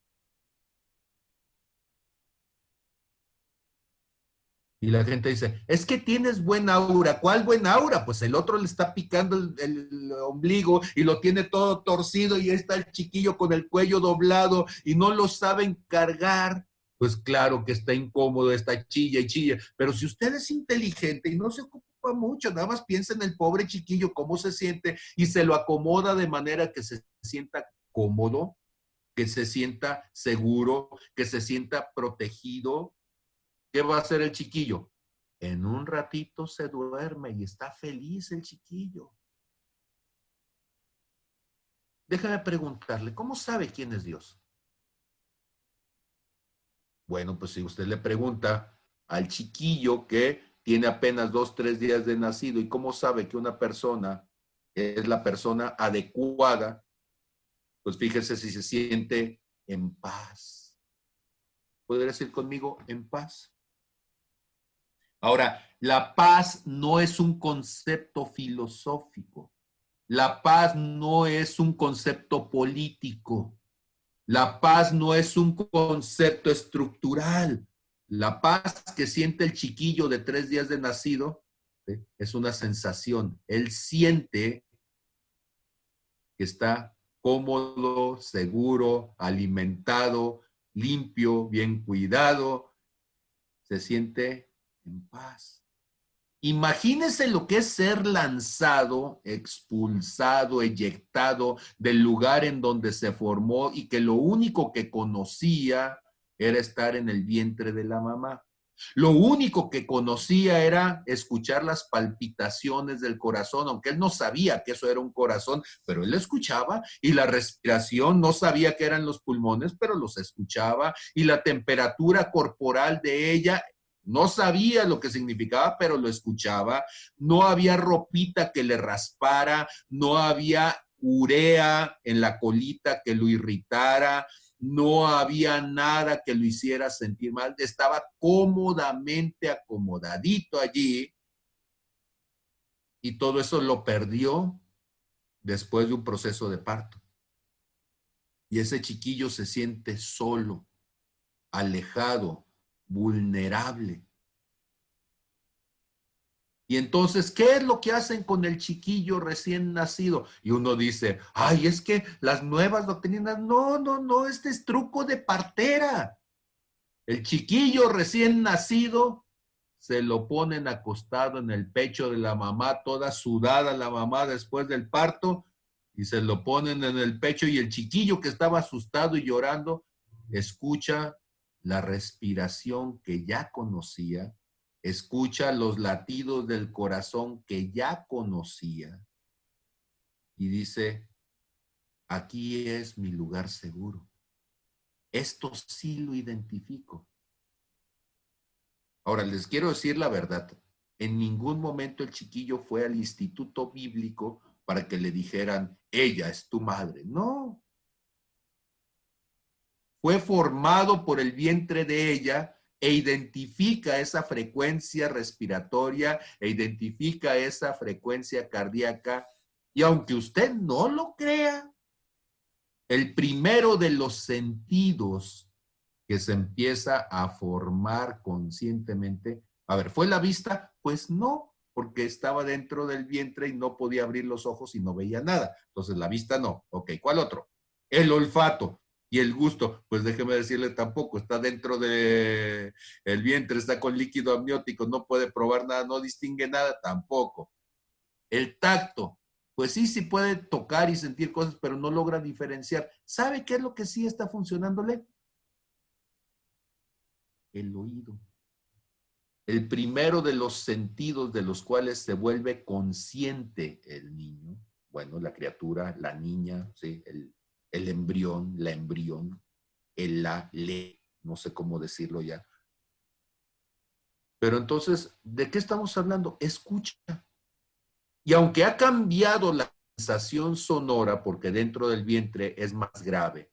Y la gente dice, es que tienes buen aura. ¿Cuál buen aura? Pues el otro le está picando el ombligo y lo tiene todo torcido y ahí está el chiquillo con el cuello doblado y no lo saben cargar. Pues claro que está incómodo, está chilla y chilla. Pero si usted es inteligente y no se ocupa mucho, nada más piensa en el pobre chiquillo, cómo se siente y se lo acomoda de manera que se sienta cómodo, que se sienta seguro, que se sienta protegido. ¿Qué va a hacer el chiquillo? En un ratito se duerme y está feliz el chiquillo. Déjame preguntarle, ¿cómo sabe quién es Dios? Bueno, pues si usted le pregunta al chiquillo que tiene apenas 2, 3 días de nacido y cómo sabe que una persona es la persona adecuada, pues fíjese si se siente en paz. ¿Podría decir conmigo en paz? Ahora, la paz no es un concepto filosófico. La paz no es un concepto político. La paz no es un concepto estructural. La paz que siente el chiquillo de 3 días de nacido, ¿sí?, es una sensación. Él siente que está cómodo, seguro, alimentado, limpio, bien cuidado. Se siente en paz. Imagínese lo que es ser lanzado, expulsado, eyectado del lugar en donde se formó y que lo único que conocía era estar en el vientre de la mamá. Lo único que conocía era escuchar las palpitaciones del corazón, aunque él no sabía que eso era un corazón, pero él lo escuchaba, y la respiración, no sabía que eran los pulmones, pero los escuchaba, y la temperatura corporal de ella, no sabía lo que significaba, pero lo escuchaba. No había ropita que le raspara, no había urea en la colita que lo irritara, no había nada que lo hiciera sentir mal. Estaba cómodamente acomodadito allí y todo eso lo perdió después de un proceso de parto. Y ese chiquillo se siente solo, alejado, vulnerable. Y entonces, ¿qué es lo que hacen con el chiquillo recién nacido? Y uno dice, ay, es que las nuevas doctrinas, no, este es truco de partera. El chiquillo recién nacido se lo ponen acostado en el pecho de la mamá, toda sudada la mamá después del parto, y se lo ponen en el pecho y el chiquillo que estaba asustado y llorando, escucha la respiración que ya conocía, escucha los latidos del corazón que ya conocía y dice, aquí es mi lugar seguro. Esto sí lo identifico. Ahora, les quiero decir la verdad. En ningún momento el chiquillo fue al instituto bíblico para que le dijeran, ella es tu madre. No. Fue formado por el vientre de ella e identifica esa frecuencia respiratoria, e identifica esa frecuencia cardíaca. Y aunque usted no lo crea, el primero de los sentidos que se empieza a formar conscientemente, a ver, ¿fue la vista? Pues no, porque estaba dentro del vientre y no podía abrir los ojos y no veía nada. Entonces la vista no. Ok, ¿cuál otro? El olfato. Y el gusto, pues déjeme decirle tampoco, está dentro del vientre, está con líquido amniótico, no puede probar nada, no distingue nada, tampoco. El tacto, Pues sí, sí puede tocar y sentir cosas, pero no logra diferenciar. ¿Sabe qué es lo que sí está funcionándole? El oído. El primero de los sentidos de los cuales se vuelve consciente el niño, bueno, la criatura, la niña, ¿sí? El embrión, la embrión, no sé cómo decirlo ya. Pero entonces, ¿de qué estamos hablando? Escucha. Y aunque ha cambiado la sensación sonora, porque dentro del vientre es más grave,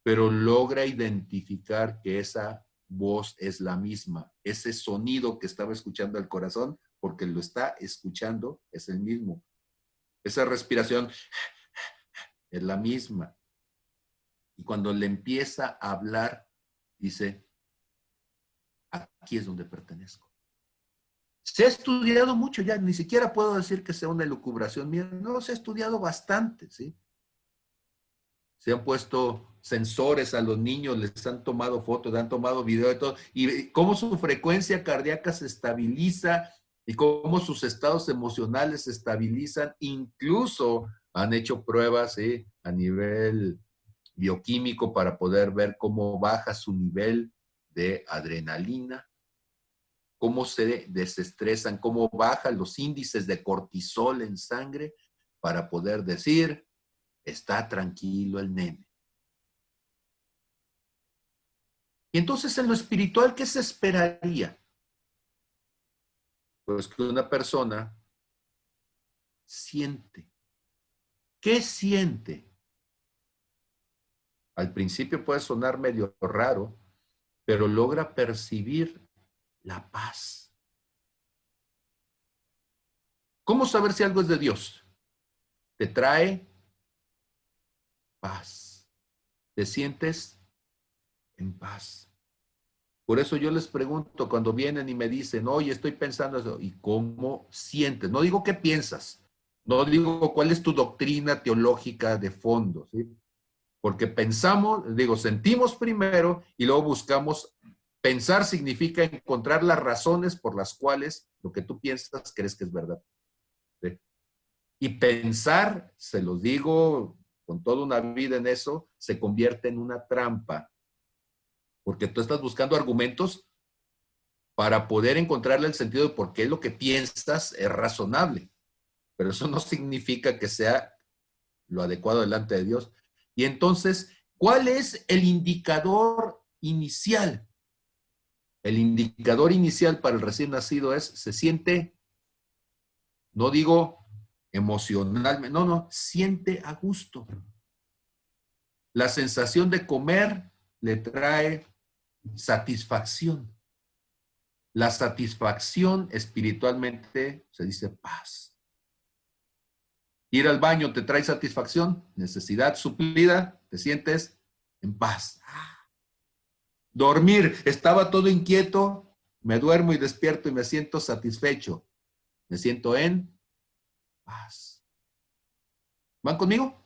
pero logra identificar que esa voz es la misma. Ese sonido que estaba escuchando el corazón, porque lo está escuchando, es el mismo. Esa respiración es la misma. Y cuando le empieza a hablar, dice, aquí es donde pertenezco. Se ha estudiado mucho ya, ni siquiera puedo decir que sea una elucubración mía, no, se ha estudiado bastante, ¿sí? Se han puesto sensores a los niños, les han tomado fotos, les han tomado video de todo, y cómo su frecuencia cardíaca se estabiliza y cómo sus estados emocionales se estabilizan. Incluso han hecho pruebas, ¿sí?, a nivel bioquímico para poder ver cómo baja su nivel de adrenalina, cómo se desestresan, cómo bajan los índices de cortisol en sangre para poder decir, está tranquilo el nene. Y entonces en lo espiritual, ¿qué se esperaría? Pues que una persona siente. ¿Qué siente? Al principio puede sonar medio raro, pero logra percibir la paz. ¿Cómo saber si algo es de Dios? Te trae paz. Te sientes en paz. Por eso yo les pregunto cuando vienen y me dicen, oye, estoy pensando eso, ¿y cómo sientes? No digo qué piensas, no digo cuál es tu doctrina teológica de fondo, ¿sí? Porque pensamos, digo, sentimos primero y luego buscamos. Pensar significa encontrar las razones por las cuales lo que tú piensas crees que es verdad, ¿sí? Y pensar, se los digo con toda una vida en eso, se convierte en una trampa. Porque tú estás buscando argumentos para poder encontrarle el sentido de por qué lo que piensas es razonable. Pero eso no significa que sea lo adecuado delante de Dios. Y entonces, ¿cuál es el indicador inicial? El indicador inicial para el recién nacido es, se siente, no digo emocionalmente, no, siente a gusto. La sensación de comer le trae satisfacción. La satisfacción espiritualmente se dice paz. Ir al baño te trae satisfacción, necesidad suplida, te sientes en paz. Dormir, estaba todo inquieto, me duermo y despierto y me siento satisfecho. Me siento en paz. ¿Van conmigo?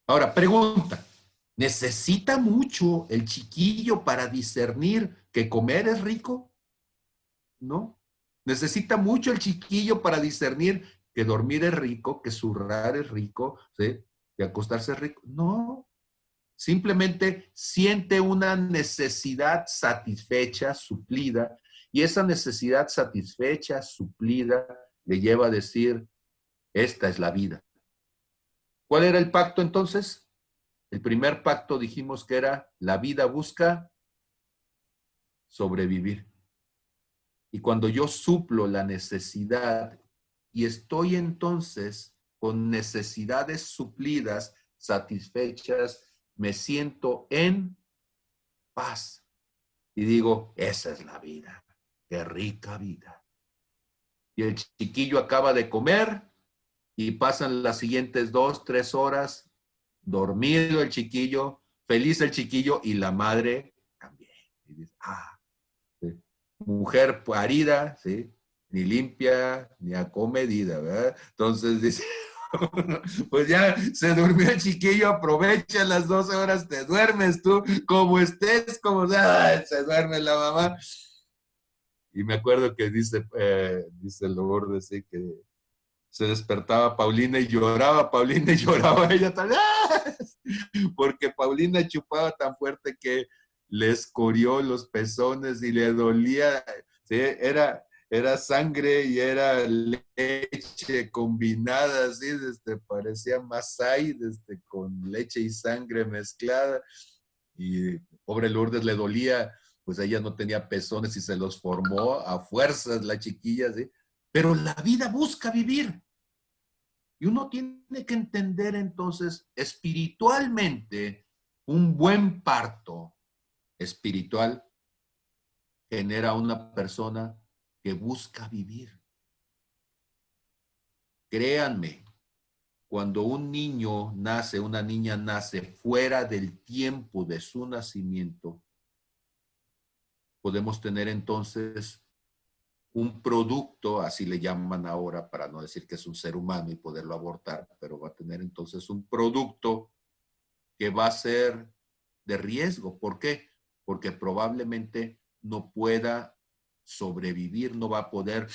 Ahora, pregunta. ¿Necesita mucho el chiquillo para discernir que comer es rico? No. ¿Necesita mucho el chiquillo para discernir que dormir es rico, que zurrar es rico, ¿sí?, que acostarse es rico? No. Simplemente siente una necesidad satisfecha, suplida, y esa necesidad satisfecha, suplida, le lleva a decir, esta es la vida. ¿Cuál era el pacto entonces? El primer pacto dijimos que era, la vida busca sobrevivir. Y cuando yo suplo la necesidad y estoy entonces con necesidades suplidas, satisfechas, me siento en paz. Y digo, esa es la vida, qué rica vida. Y el chiquillo acaba de comer y pasan las siguientes 2, 3 horas, dormido el chiquillo, feliz el chiquillo y la madre también. Y dice, ¿sí? Mujer parida, ¿sí?, ni limpia, ni acomedida, ¿verdad? Entonces dice, pues ya se durmió el chiquillo, aprovecha las 12 horas, te duermes tú, como estés, como sea, se duerme la mamá. Y me acuerdo que dice Lourdes, ¿sí?, que se despertaba Paulina y lloraba ella también, ¡ah! Porque Paulina chupaba tan fuerte que le escorió los pezones y le dolía, ¿sí? Era sangre y era leche combinada, así, parecía Masái, con leche y sangre mezclada. Y pobre Lourdes le dolía, pues ella no tenía pezones y se los formó a fuerzas la chiquilla, ¿sí? Pero la vida busca vivir. Y uno tiene que entender entonces espiritualmente un buen parto espiritual genera una persona que busca vivir. Créanme, cuando un niño nace, una niña nace fuera del tiempo de su nacimiento, podemos tener entonces un producto, así le llaman ahora, para no decir que es un ser humano y poderlo abortar, pero va a tener entonces un producto que va a ser de riesgo. ¿Por qué? Porque probablemente no pueda sobrevivir, no va a poder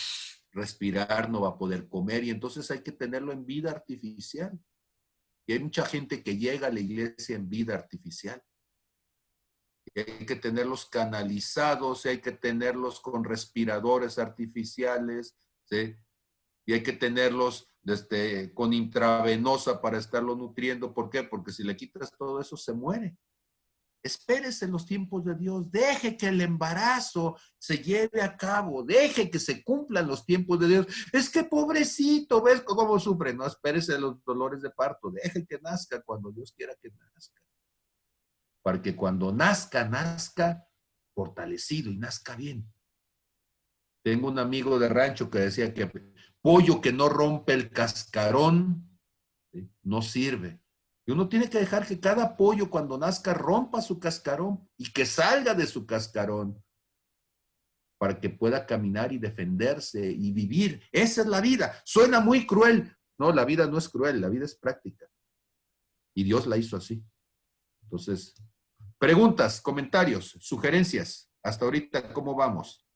respirar, no va a poder comer, y entonces hay que tenerlo en vida artificial. Y hay mucha gente que llega a la iglesia en vida artificial. Y hay que tenerlos canalizados, y hay que tenerlos con respiradores artificiales, ¿sí? Y hay que tenerlos con intravenosa para estarlo nutriendo. ¿Por qué? Porque si le quitas todo eso, se muere. Espérese los tiempos de Dios, deje que el embarazo se lleve a cabo, deje que se cumplan los tiempos de Dios. Es que pobrecito, ¿ves cómo sufre? No, espérese los dolores de parto, deje que nazca cuando Dios quiera que nazca. Para que cuando nazca, nazca fortalecido y nazca bien. Tengo un amigo de rancho que decía que pollo que no rompe el cascarón, ¿sí?, no sirve. Y uno tiene que dejar que cada pollo cuando nazca rompa su cascarón y que salga de su cascarón para que pueda caminar y defenderse y vivir. Esa es la vida. Suena muy cruel. No, la vida no es cruel, la vida es práctica. Y Dios la hizo así. Entonces, preguntas, comentarios, sugerencias. Hasta ahorita, ¿cómo vamos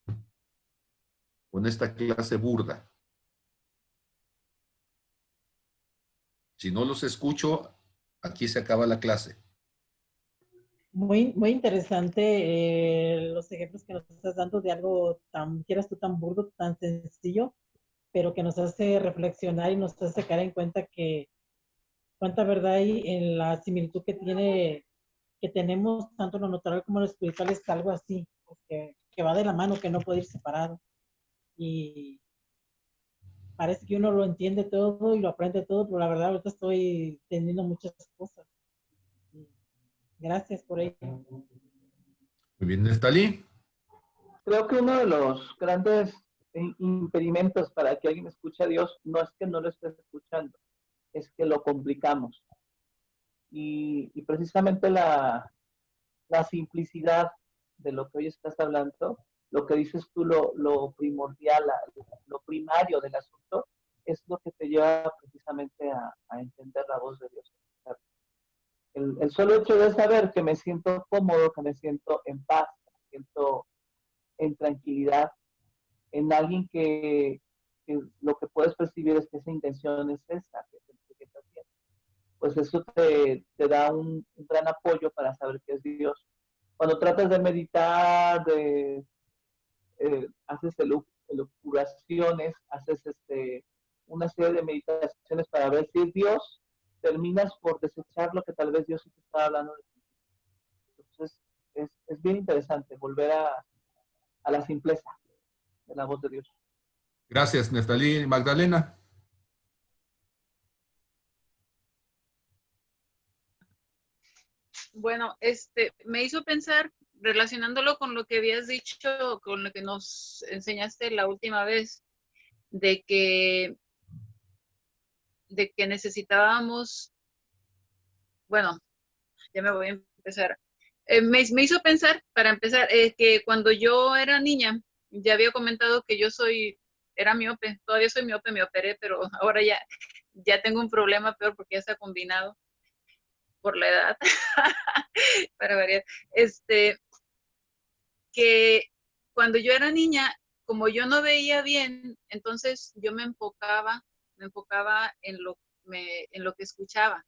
con esta clase burda? Si no los escucho, aquí se acaba la clase. Muy, muy interesante los ejemplos que nos estás dando de algo tan, quieras tú, tan burdo, tan sencillo, pero que nos hace reflexionar y nos hace caer en cuenta que cuánta verdad hay en la similitud que tenemos tanto en lo natural como en lo espiritual. Es algo así, pues, que va de la mano, que no puede ir separado. Y parece que uno lo entiende todo y lo aprende todo, pero la verdad ahorita estoy entendiendo muchas cosas. Gracias por ello. Muy bien, Nestalí. Creo que uno de los grandes impedimentos para que alguien escuche a Dios no es que no lo estés escuchando, es que lo complicamos. Y precisamente la simplicidad de lo que hoy estás hablando, lo que dices tú, lo primordial, lo primario del asunto, es lo que te lleva precisamente a entender la voz de Dios. El solo hecho de saber que me siento cómodo, que me siento en paz, que me siento en tranquilidad, en alguien que lo que puedes percibir es que esa intención es esa, que estás bien. Pues eso te da un gran apoyo para saber que es Dios. Cuando tratas de meditar, haces elucubraciones, haces una serie de meditaciones para ver si es Dios, terminas por desechar lo que tal vez Dios te está hablando de ti. Entonces, es bien interesante volver a la simpleza de la voz de Dios. Gracias, Nestalí. Magdalena. Bueno, me hizo pensar, relacionándolo con lo que habías dicho, con lo que nos enseñaste la última vez, de que necesitábamos, bueno, ya me voy a empezar. Me hizo pensar, para empezar, que cuando yo era niña, ya había comentado que era miope, todavía soy miope, me operé, pero ahora ya tengo un problema peor porque ya está combinado por la edad, para variar. Que cuando yo era niña, como yo no veía bien, entonces yo me enfocaba me enfocaba en lo que escuchaba.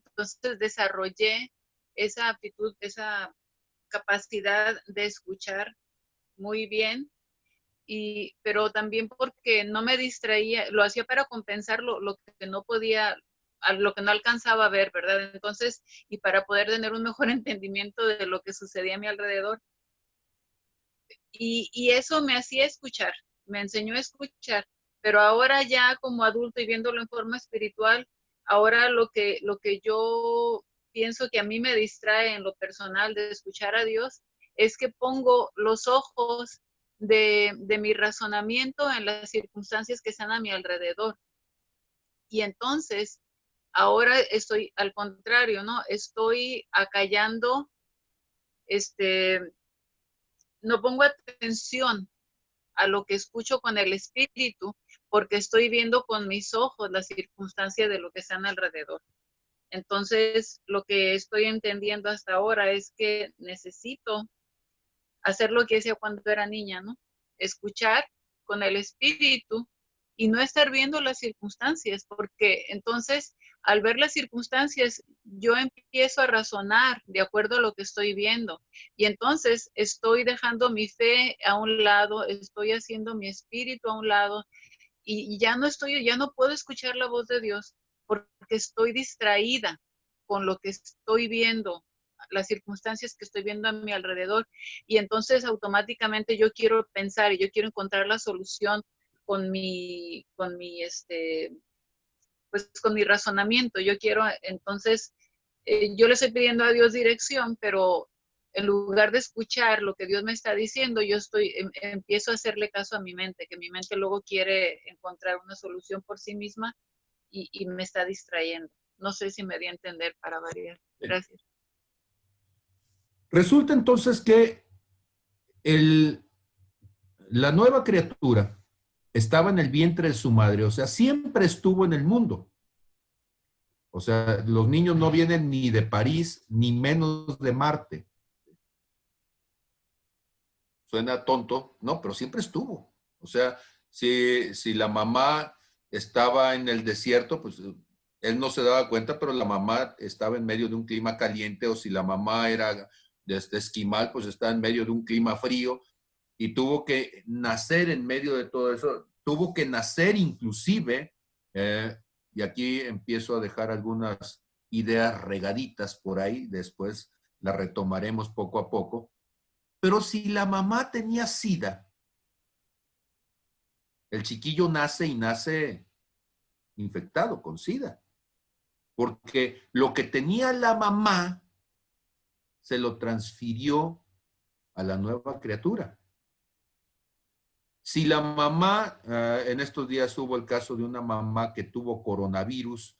Entonces desarrollé esa aptitud, esa capacidad de escuchar muy bien, pero también porque no me distraía, lo hacía para compensar lo que no podía, lo que no alcanzaba a ver, ¿verdad? Entonces, y para poder tener un mejor entendimiento de lo que sucedía a mi alrededor. Y eso me hacía escuchar, me enseñó a escuchar, pero ahora ya como adulto y viéndolo en forma espiritual, ahora lo que yo pienso que a mí me distrae en lo personal de escuchar a Dios es que pongo los ojos de mi razonamiento en las circunstancias que están a mi alrededor. Y entonces, ahora estoy al contrario, ¿no? Estoy acallando, no pongo atención a lo que escucho con el espíritu, porque estoy viendo con mis ojos la circunstancia de lo que están alrededor. Entonces, lo que estoy entendiendo hasta ahora es que necesito hacer lo que hacía cuando era niña, ¿no? Escuchar con el espíritu y no estar viendo las circunstancias, porque entonces al ver las circunstancias yo empiezo a razonar de acuerdo a lo que estoy viendo y entonces estoy dejando mi fe a un lado, estoy haciendo mi espíritu a un lado y ya no puedo escuchar la voz de Dios porque estoy distraída con lo que estoy viendo, las circunstancias que estoy viendo a mi alrededor y entonces automáticamente yo quiero pensar y yo quiero encontrar la solución con pues con mi razonamiento. Yo quiero, entonces, yo le estoy pidiendo a Dios dirección, pero en lugar de escuchar lo que Dios me está diciendo, yo empiezo a hacerle caso a mi mente, que mi mente luego quiere encontrar una solución por sí misma y me está distrayendo. No sé si me di a entender para variar. Gracias. Resulta entonces que la nueva criatura estaba en el vientre de su madre, o sea, siempre estuvo en el mundo. O sea, los niños no vienen ni de París, ni menos de Marte. Suena tonto, no, pero siempre estuvo. O sea, si la mamá estaba en el desierto, pues él no se daba cuenta, pero la mamá estaba en medio de un clima caliente, o si la mamá era de esquimal, pues está en medio de un clima frío, y tuvo que nacer en medio de todo eso, tuvo que nacer inclusive, y aquí empiezo a dejar algunas ideas regaditas por ahí, después las retomaremos poco a poco, pero si la mamá tenía SIDA, el chiquillo nace y nace infectado con SIDA, porque lo que tenía la mamá se lo transfirió a la nueva criatura. Si la mamá, en estos días hubo el caso de una mamá que tuvo coronavirus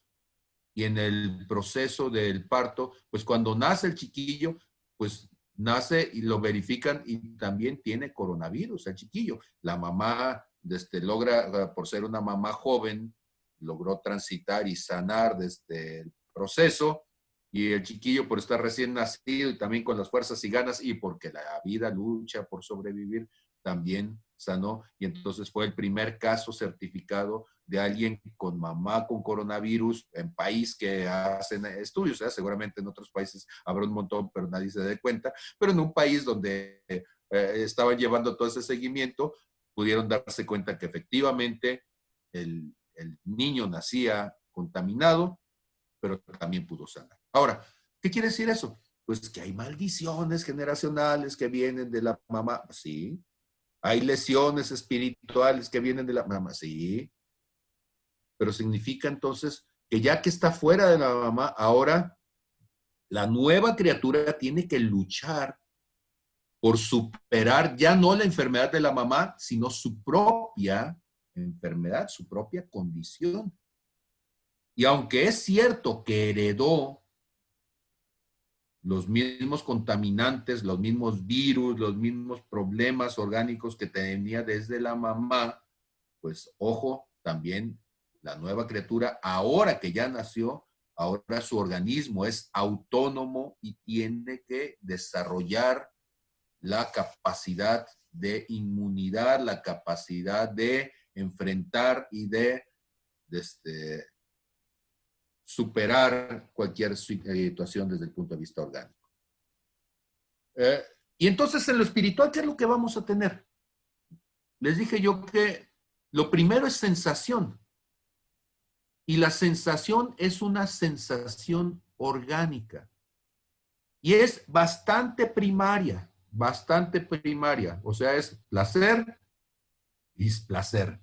y en el proceso del parto, pues cuando nace el chiquillo, pues nace y lo verifican y también tiene coronavirus el chiquillo. La mamá logra, por ser una mamá joven, logró transitar y sanar desde el proceso, y el chiquillo por estar recién nacido y también con las fuerzas y ganas y porque la vida lucha por sobrevivir, también sanó, y entonces fue el primer caso certificado de alguien con mamá con coronavirus en país que hacen estudios. Seguramente en otros países habrá un montón, pero nadie se da cuenta, pero en un país donde estaban llevando todo ese seguimiento, pudieron darse cuenta que efectivamente el niño nacía contaminado, pero también pudo sanar. Ahora, ¿qué quiere decir eso? Pues que hay maldiciones generacionales que vienen de la mamá, sí. Hay lesiones espirituales que vienen de la mamá, sí. Pero significa entonces que ya que está fuera de la mamá, ahora la nueva criatura tiene que luchar por superar ya no la enfermedad de la mamá, sino su propia enfermedad, su propia condición. Y aunque es cierto que heredó los mismos contaminantes, los mismos virus, los mismos problemas orgánicos que tenía desde la mamá, pues ojo, también la nueva criatura, ahora que ya nació, ahora su organismo es autónomo y tiene que desarrollar la capacidad de inmunidad, la capacidad de enfrentar y de superar cualquier situación desde el punto de vista orgánico. Y entonces en lo espiritual, ¿qué es lo que vamos a tener? Les dije yo que lo primero es sensación. Y la sensación es una sensación orgánica. Y es bastante primaria. O sea, es placer, displacer.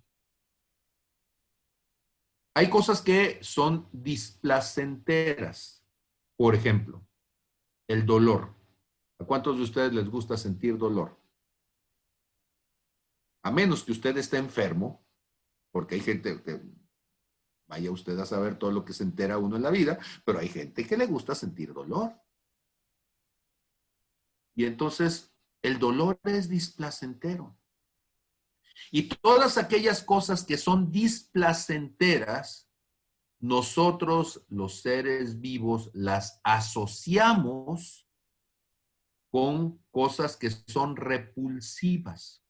Hay cosas que son displacenteras. Por ejemplo, el dolor. ¿A cuántos de ustedes les gusta sentir dolor? A menos que usted esté enfermo, porque hay gente que, vaya usted a saber todo lo que se entera uno en la vida, pero hay gente que le gusta sentir dolor. Y entonces, el dolor es displacentero. Y todas aquellas cosas que son displacenteras, nosotros, los seres vivos, las asociamos con cosas que son repulsivas.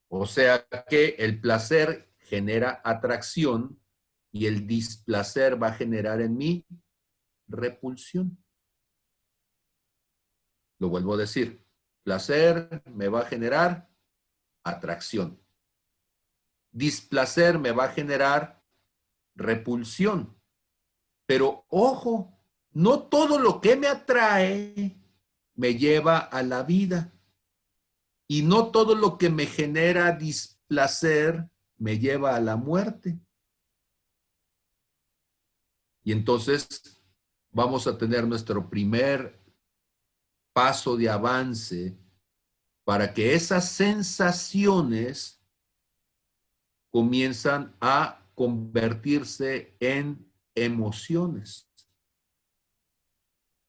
O sea que el placer genera atracción y el displacer va a generar en mí repulsión. Lo vuelvo a decir, placer me va a generar atracción. Displacer me va a generar repulsión. Pero ojo, no todo lo que me atrae me lleva a la vida. Y no todo lo que me genera displacer me lleva a la muerte. Y entonces vamos a tener nuestro primer paso de avance para que esas sensaciones comienzan a convertirse en emociones.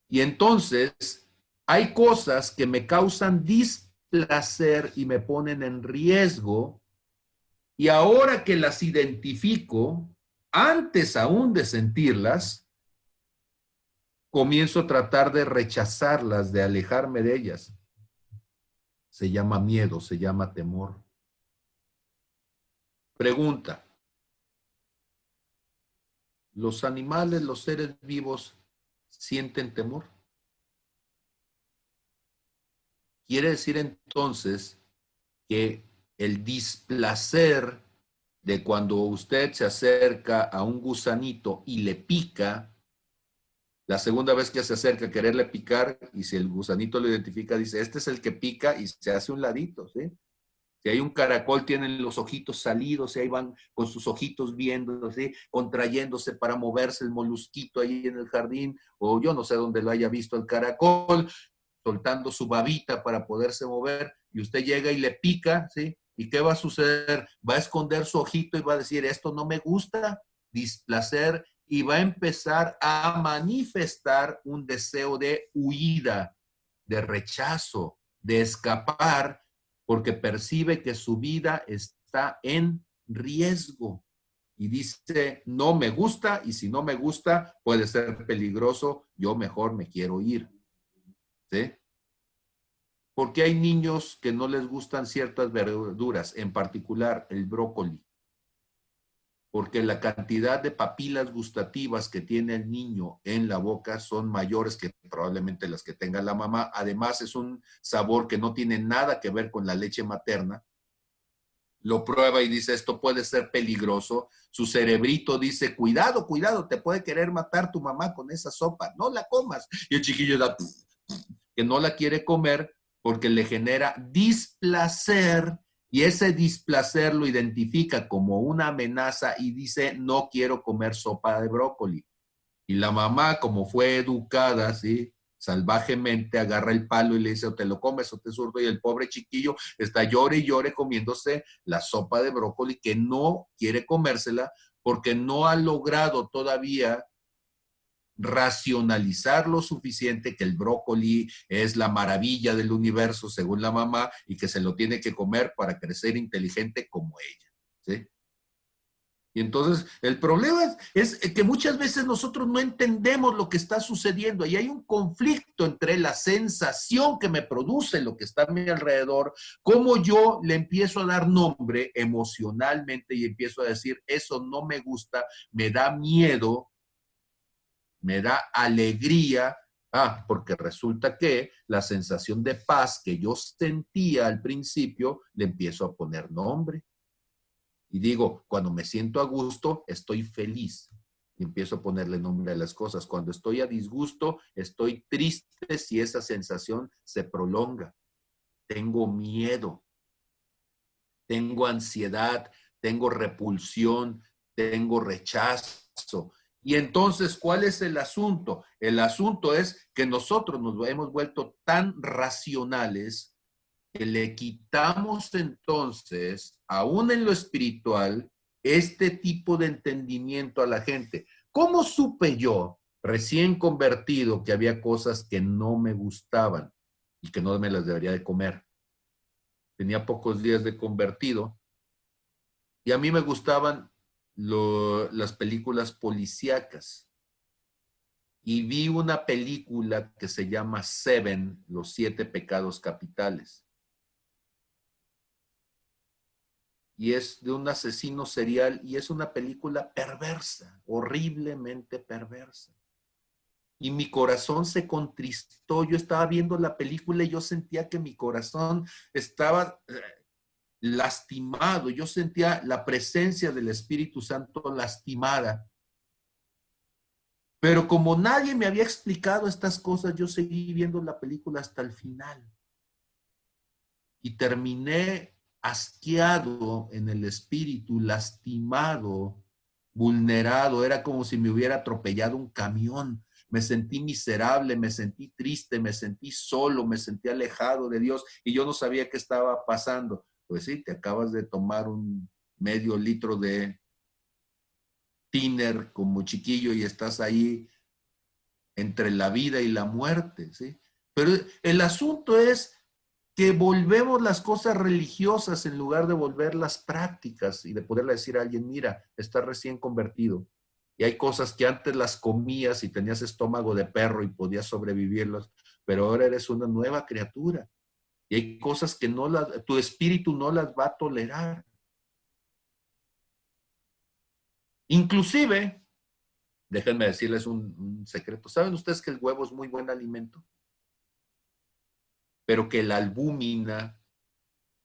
Y entonces hay cosas que me causan displacer y me ponen en riesgo, y ahora que las identifico, antes aún de sentirlas, comienzo a tratar de rechazarlas, de alejarme de ellas. Se llama miedo, se llama temor. Pregunta: ¿los animales, los seres vivos, sienten temor? Quiere decir entonces que el displacer de cuando usted se acerca a un gusanito y le pica, la segunda vez que se acerca a quererle picar, y si el gusanito lo identifica, dice, este es el que pica, y se hace un ladito, ¿sí? Si hay un caracol, tienen los ojitos salidos, y ahí van con sus ojitos viendo, ¿sí? Contrayéndose para moverse el molusquito ahí en el jardín, o yo no sé dónde lo haya visto el caracol, soltando su babita para poderse mover, y usted llega y le pica, ¿sí? ¿Y qué va a suceder? Va a esconder su ojito y va a decir, esto no me gusta, displacer, y va a empezar a manifestar un deseo de huida, de rechazo, de escapar, porque percibe que su vida está en riesgo. Y dice, no me gusta, y si no me gusta, puede ser peligroso, yo mejor me quiero ir. ¿Sí? Porque hay niños que no les gustan ciertas verduras, en particular el brócoli. Porque la cantidad de papilas gustativas que tiene el niño en la boca son mayores que probablemente las que tenga la mamá. Además, es un sabor que no tiene nada que ver con la leche materna. Lo prueba y dice, esto puede ser peligroso. Su cerebrito dice, cuidado, cuidado, te puede querer matar tu mamá con esa sopa. No la comas. Y el chiquillo da que no la quiere comer porque le genera displacer. Y ese displacer lo identifica como una amenaza y dice, no quiero comer sopa de brócoli. Y la mamá, como fue educada, ¿sí?, salvajemente, agarra el palo y le dice, o te lo comes o te zurdo. Y el pobre chiquillo está llore y llore comiéndose la sopa de brócoli, que no quiere comérsela porque no ha logrado todavía racionalizar lo suficiente que el brócoli es la maravilla del universo según la mamá y que se lo tiene que comer para crecer inteligente como ella, ¿sí? Y entonces el problema es que muchas veces nosotros no entendemos lo que está sucediendo y hay un conflicto entre la sensación que me produce lo que está a mi alrededor, cómo yo le empiezo a dar nombre emocionalmente y empiezo a decir, eso no me gusta, me da miedo, me da alegría. Porque resulta que la sensación de paz que yo sentía al principio, le empiezo a poner nombre. Y digo, cuando me siento a gusto, estoy feliz. Y empiezo a ponerle nombre a las cosas. Cuando estoy a disgusto, estoy triste si esa sensación se prolonga. Tengo miedo. Tengo ansiedad. Tengo repulsión. Tengo rechazo. Y entonces, ¿cuál es el asunto? El asunto es que nosotros nos hemos vuelto tan racionales que le quitamos entonces, aún en lo espiritual, este tipo de entendimiento a la gente. ¿Cómo supe yo, recién convertido, que había cosas que no me gustaban y que no me las debería de comer? Tenía pocos días de convertido y a mí me gustaban las películas policíacas. Y vi una película que se llama Seven, los 7 pecados capitales. Y es de un asesino serial y es una película perversa, horriblemente perversa. Y mi corazón se contristó. Yo estaba viendo la película y yo sentía que mi corazón estaba lastimado. Yo sentía la presencia del Espíritu Santo lastimada. Pero como nadie me había explicado estas cosas, yo seguí viendo la película hasta el final. Y terminé asqueado en el espíritu, lastimado, vulnerado. Era como si me hubiera atropellado un camión. Me sentí miserable, me sentí triste, me sentí solo, me sentí alejado de Dios y yo no sabía qué estaba pasando. Pues sí, te acabas de tomar un medio litro de tiner como chiquillo y estás ahí entre la vida y la muerte, ¿sí? Pero el asunto es que volvemos las cosas religiosas en lugar de volver las prácticas y de poderle decir a alguien, mira, estás recién convertido. Y hay cosas que antes las comías y tenías estómago de perro y podías sobrevivirlas, pero ahora eres una nueva criatura. Y hay cosas que tu espíritu no las va a tolerar. Inclusive, déjenme decirles un secreto. ¿Saben ustedes que el huevo es muy buen alimento? Pero que la albúmina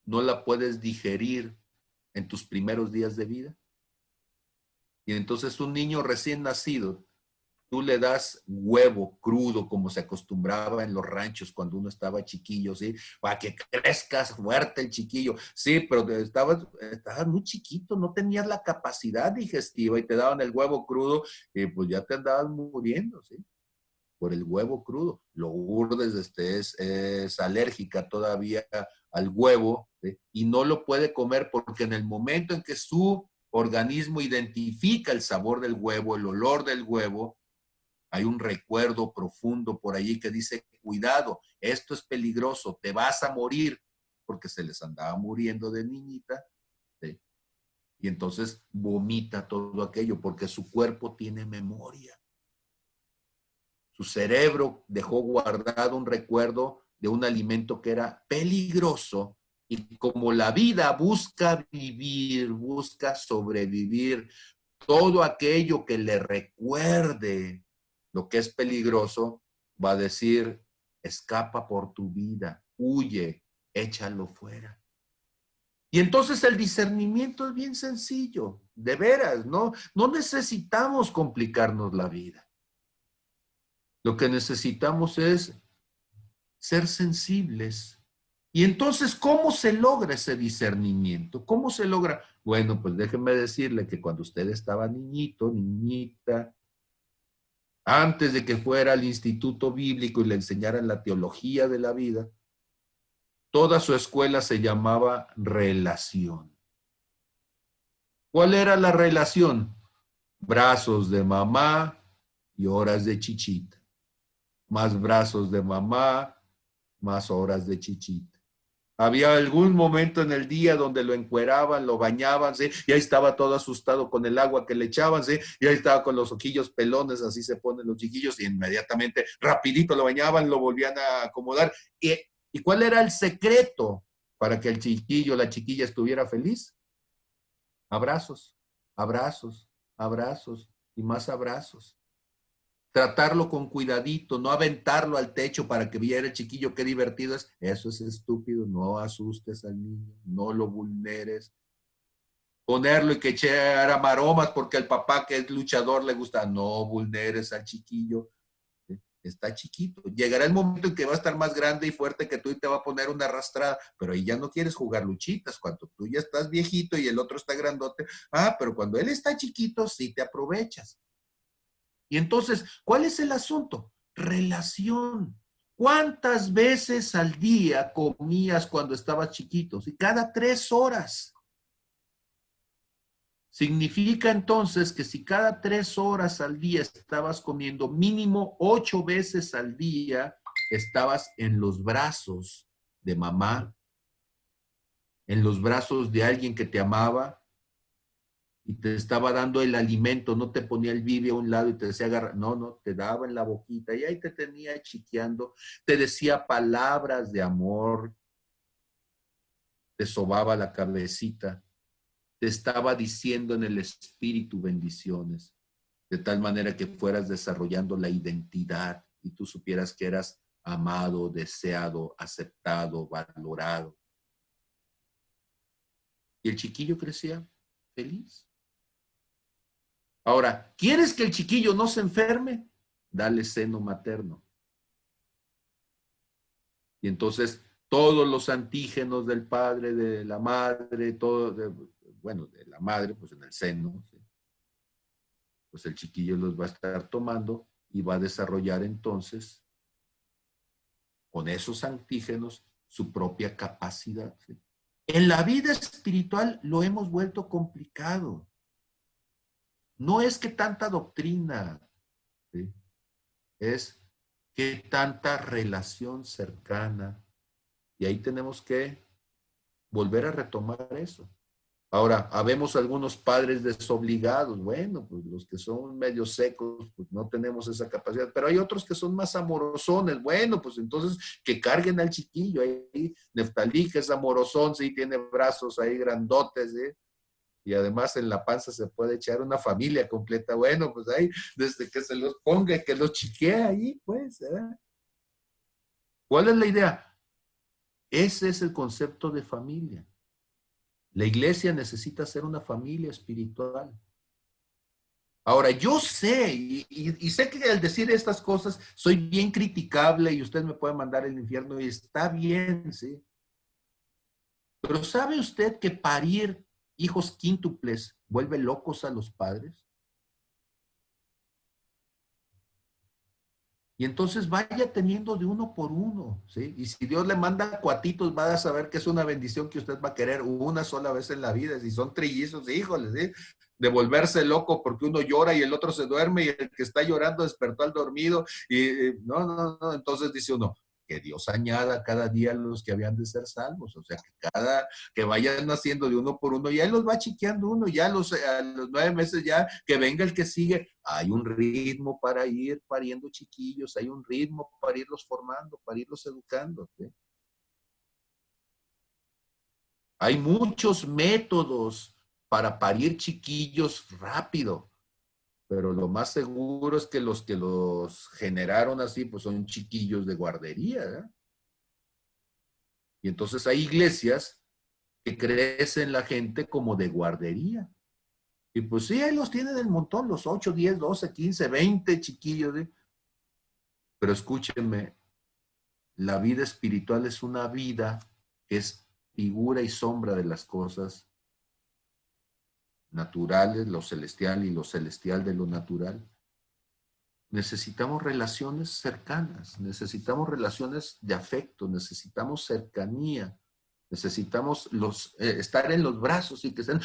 no la puedes digerir en tus primeros días de vida. Y entonces un niño recién nacido, tú le das huevo crudo como se acostumbraba en los ranchos cuando uno estaba chiquillo, ¿sí? Para que crezcas fuerte el chiquillo. Sí, pero estabas muy chiquito, no tenías la capacidad digestiva y te daban el huevo crudo y pues ya te andabas muriendo, ¿sí? Por el huevo crudo. Lourdes es alérgica todavía al huevo, ¿sí? Y no lo puede comer porque en el momento en que su organismo identifica el sabor del huevo, el olor del huevo, hay un recuerdo profundo por allí que dice, cuidado, esto es peligroso, te vas a morir, porque se les andaba muriendo de niñita, ¿sí? Y entonces vomita todo aquello porque su cuerpo tiene memoria. Su cerebro dejó guardado un recuerdo de un alimento que era peligroso y como la vida busca vivir, busca sobrevivir, todo aquello que le recuerde lo que es peligroso, va a decir, escapa por tu vida, huye, échalo fuera. Y entonces el discernimiento es bien sencillo, de veras, no necesitamos complicarnos la vida. Lo que necesitamos es ser sensibles. Y entonces, ¿cómo se logra ese discernimiento? ¿Cómo se logra? Bueno, pues déjenme decirle que cuando usted estaba niñito, niñita, antes de que fuera al instituto bíblico y le enseñaran la teología de la vida, toda su escuela se llamaba relación. ¿Cuál era la relación? Brazos de mamá y horas de chichita. Más brazos de mamá, más horas de chichita. Había algún momento en el día donde lo encueraban, lo bañaban, ¿sí? Y ahí estaba todo asustado con el agua que le echaban, ¿sí? Y ahí estaba con los ojillos pelones, así se ponen los chiquillos, y inmediatamente, rapidito lo bañaban, lo volvían a acomodar. ¿Y cuál era el secreto para que el chiquillo, la chiquilla estuviera feliz? Abrazos, abrazos, abrazos y más abrazos. Tratarlo con cuidadito, no aventarlo al techo para que viera el chiquillo qué divertido es. Eso es estúpido, no asustes al niño, no lo vulneres. Ponerlo y que echara maromas porque el papá que es luchador le gusta, no vulneres al chiquillo. Está chiquito. Llegará el momento en que va a estar más grande y fuerte que tú y te va a poner una arrastrada, pero ahí ya no quieres jugar luchitas. Cuando tú ya estás viejito y el otro está grandote, pero cuando él está chiquito, sí te aprovechas. Y entonces, ¿cuál es el asunto? Relación. ¿Cuántas veces al día comías cuando estabas chiquito? Y cada 3 horas. Significa entonces que si cada 3 horas al día estabas comiendo, mínimo 8 veces al día estabas en los brazos de mamá, en los brazos de alguien que te amaba, y te estaba dando el alimento, no te ponía el bibi a un lado y te decía agarra, no, te daba en la boquita y ahí te tenía chiqueando, te decía palabras de amor, te sobaba la cabecita, te estaba diciendo en el espíritu bendiciones, de tal manera que fueras desarrollando la identidad y tú supieras que eras amado, deseado, aceptado, valorado. Y el chiquillo crecía feliz. Ahora, ¿quieres que el chiquillo no se enferme? Dale seno materno. Y entonces todos los antígenos del padre, de la madre, de la madre, pues en el seno, ¿sí? Pues el chiquillo los va a estar tomando y va a desarrollar entonces, con esos antígenos, su propia capacidad, ¿sí? En la vida espiritual lo hemos vuelto complicado. No es que tanta doctrina, ¿sí? Es que tanta relación cercana. Y ahí tenemos que volver a retomar eso. Ahora, habemos algunos padres desobligados. Bueno, pues los que son medio secos, pues no tenemos esa capacidad. Pero hay otros que son más amorosones. Bueno, pues entonces que carguen al chiquillo. Ahí Neftalí, que es amorosón, sí, tiene brazos ahí grandotes, ¿eh? Y además en la panza se puede echar una familia completa. Bueno, pues ahí, desde que se los ponga y que los chiquee ahí, pues, ¿eh? ¿Cuál es la idea? Ese es el concepto de familia. La iglesia necesita ser una familia espiritual. Ahora, yo sé, y sé que al decir estas cosas soy bien criticable y usted me puede mandar al infierno y está bien, ¿sí? Pero ¿sabe usted que parir hijos quíntuples vuelve locos a los padres? Y entonces vaya teniendo de uno por uno, ¿sí? Y si Dios le manda cuatitos, va a saber que es una bendición que usted va a querer una sola vez en la vida. Si son trillizos, híjole, ¿sí? De volverse loco porque uno llora y el otro se duerme y el que está llorando despertó al dormido. Y no. Entonces dice uno, que Dios añada cada día a los que habían de ser salvos. O sea, que vayan naciendo de uno por uno, y ahí los va chiqueando uno, ya a los 9 meses ya, que venga el que sigue. Hay un ritmo para ir pariendo chiquillos, hay un ritmo para irlos formando, para irlos educando, ¿sí? Hay muchos métodos para parir chiquillos rápido, pero lo más seguro es que los generaron así, pues son chiquillos de guardería, ¿eh? Y entonces hay iglesias que crecen la gente como de guardería. Y pues sí, ahí los tienen el montón, los 8, 10, 12, 15, 20 chiquillos, ¿eh? Pero escúchenme, la vida espiritual es una vida que es figura y sombra de las cosas naturales, lo celestial y lo celestial de lo natural. Necesitamos relaciones cercanas, necesitamos relaciones de afecto, necesitamos cercanía, necesitamos estar en los brazos y que estén...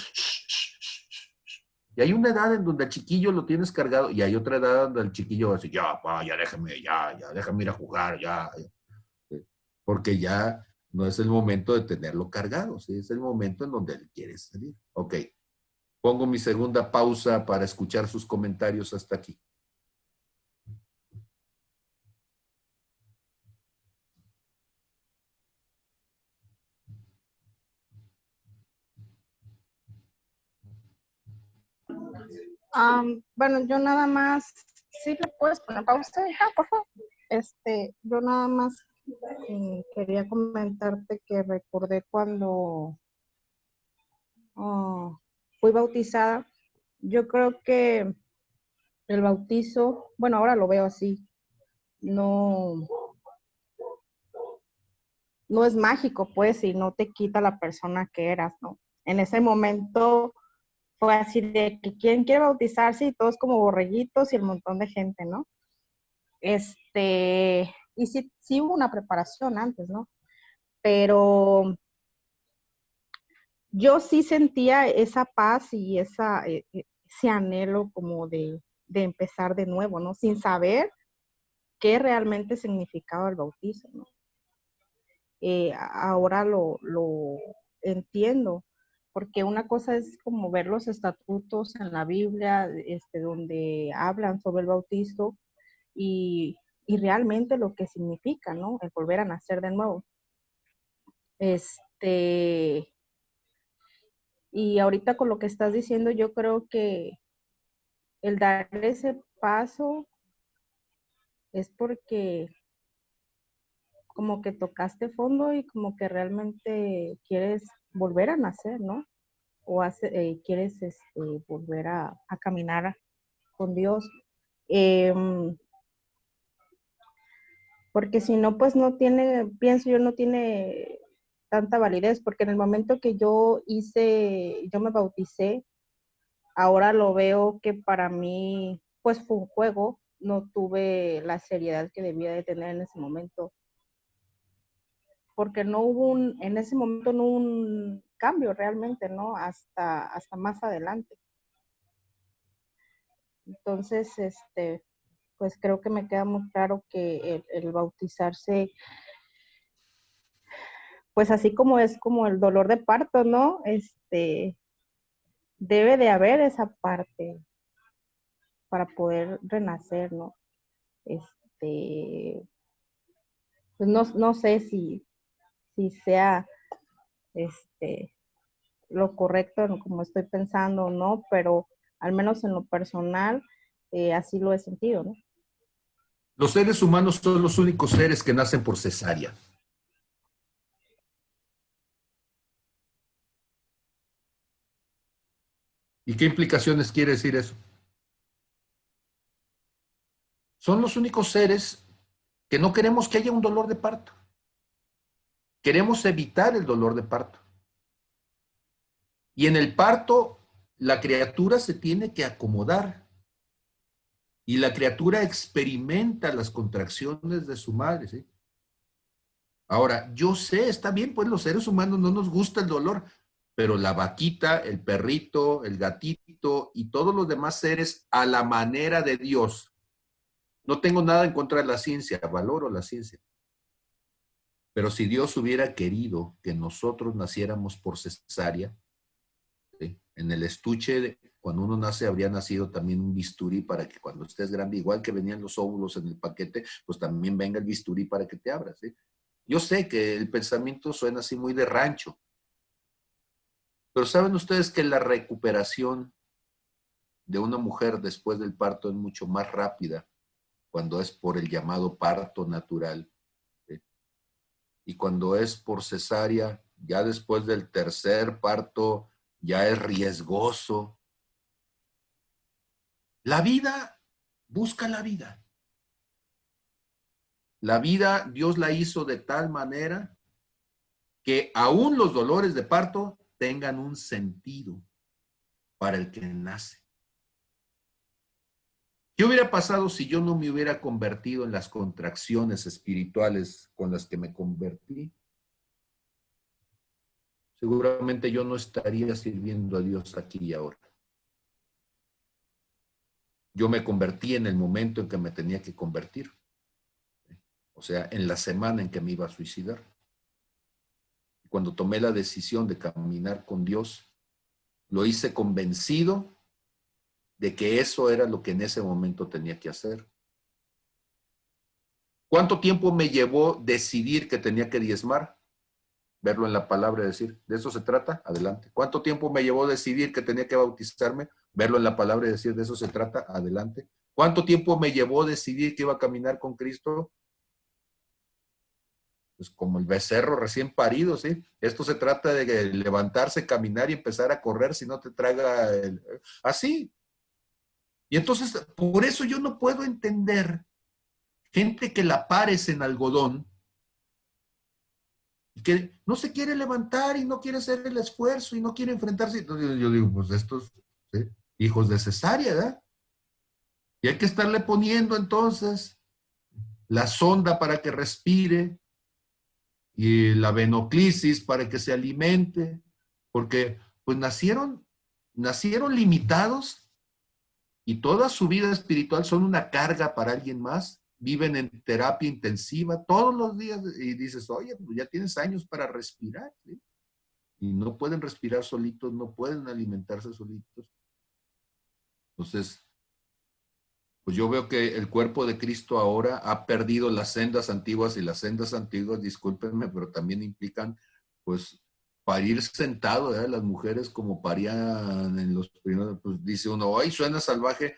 Y hay una edad en donde el chiquillo lo tienes cargado y hay otra edad donde el chiquillo va a decir, ya déjame ir a jugar, ya. Porque ya No es el momento de tenerlo cargado, ¿sí? Es el momento en donde él quiere salir. Ok. Pongo mi segunda pausa para escuchar sus comentarios hasta aquí. Bueno, yo nada más, sí le puedes poner pausa, hija, por favor. Yo nada más quería comentarte que recordé cuando fui bautizada. Yo creo que el bautizo, bueno, ahora lo veo así, no es mágico, pues, y no te quita la persona que eras, ¿no? En ese momento fue así de que quién quiere bautizarse y todos como borreguitos y el montón de gente, ¿no? Y sí hubo una preparación antes, ¿no? Pero yo sí sentía esa paz y ese anhelo como de empezar de nuevo, ¿no? Sin saber qué realmente significaba el bautizo, ¿no? Ahora lo entiendo, porque una cosa es como ver los estatutos en la Biblia, donde hablan sobre el bautizo y realmente lo que significa, ¿no? El volver a nacer de nuevo. Y ahorita con lo que estás diciendo, yo creo que el dar ese paso es porque como que tocaste fondo y como que realmente quieres volver a nacer, ¿no? O quieres volver a caminar con Dios. Porque si no, pues no tiene, pienso yo, no tiene tanta validez, porque en el momento que yo me bauticé, ahora lo veo que para mí, pues fue un juego, no tuve la seriedad que debía de tener en ese momento, porque en ese momento no hubo un cambio realmente, ¿no? Hasta más adelante. Entonces, pues creo que me queda muy claro que el bautizarse, pues así como es como el dolor de parto, ¿no? Debe de haber esa parte para poder renacer, ¿no? Pues no sé si sea lo correcto como estoy pensando o no, pero al menos en lo personal, así lo he sentido, ¿no? Los seres humanos son los únicos seres que nacen por cesárea. ¿Y qué implicaciones quiere decir eso? Son los únicos seres que no queremos que haya un dolor de parto. Queremos evitar el dolor de parto. Y en el parto, la criatura se tiene que acomodar. Y la criatura experimenta las contracciones de su madre, ¿sí? Ahora, yo sé, está bien, pues los seres humanos no nos gusta el dolor, pero la vaquita, el perrito, el gatito y todos los demás seres a la manera de Dios. No tengo nada en contra de la ciencia, valoro la ciencia. Pero si Dios hubiera querido que nosotros naciéramos por cesárea, ¿sí? En el estuche, cuando uno nace, habría nacido también un bisturí para que cuando estés grande, igual que venían los óvulos en el paquete, pues también venga el bisturí para que te abras, ¿sí? Yo sé que el pensamiento suena así muy de rancho, pero ¿saben ustedes que la recuperación de una mujer después del parto es mucho más rápida cuando es por el llamado parto natural? ¿Sí? Y cuando es por cesárea, ya después del tercer parto, ya es riesgoso. La vida busca la vida. La vida Dios la hizo de tal manera que aún los dolores de parto tengan un sentido para el que nace. ¿Qué hubiera pasado si yo no me hubiera convertido en las contracciones espirituales con las que me convertí? Seguramente yo no estaría sirviendo a Dios aquí y ahora. Yo me convertí en el momento en que me tenía que convertir. O sea, en la semana en que me iba a suicidar. Cuando tomé la decisión de caminar con Dios, lo hice convencido de que eso era lo que en ese momento tenía que hacer. ¿Cuánto tiempo me llevó decidir que tenía que diezmar? Verlo en la palabra y decir, ¿de eso se trata? Adelante. ¿Cuánto tiempo me llevó decidir que tenía que bautizarme? Verlo en la palabra y decir, ¿de eso se trata? Adelante. ¿Cuánto tiempo me llevó decidir que iba a caminar con Cristo? Pues como el becerro recién parido, ¿sí? Esto se trata de levantarse, caminar y empezar a correr, si no te traga así. Y entonces, por eso yo no puedo entender gente que la pares en algodón y que no se quiere levantar y no quiere hacer el esfuerzo y no quiere enfrentarse. Entonces yo digo, pues estos, ¿sí?, hijos de cesárea, ¿verdad? Y hay que estarle poniendo entonces la sonda para que respire y la venoclisis para que se alimente, porque pues nacieron limitados y toda su vida espiritual son una carga para alguien más. Viven en terapia intensiva todos los días y dices, oye, pues ya tienes años para respirar, ¿sí? Y no pueden respirar solitos, no pueden alimentarse solitos. Entonces, pues yo veo que el cuerpo de Cristo ahora ha perdido las sendas antiguas, y las sendas antiguas, discúlpenme, pero también implican, pues, parir sentado, ¿verdad? Las mujeres como parían en los primeros, pues dice uno, ay, suena salvaje.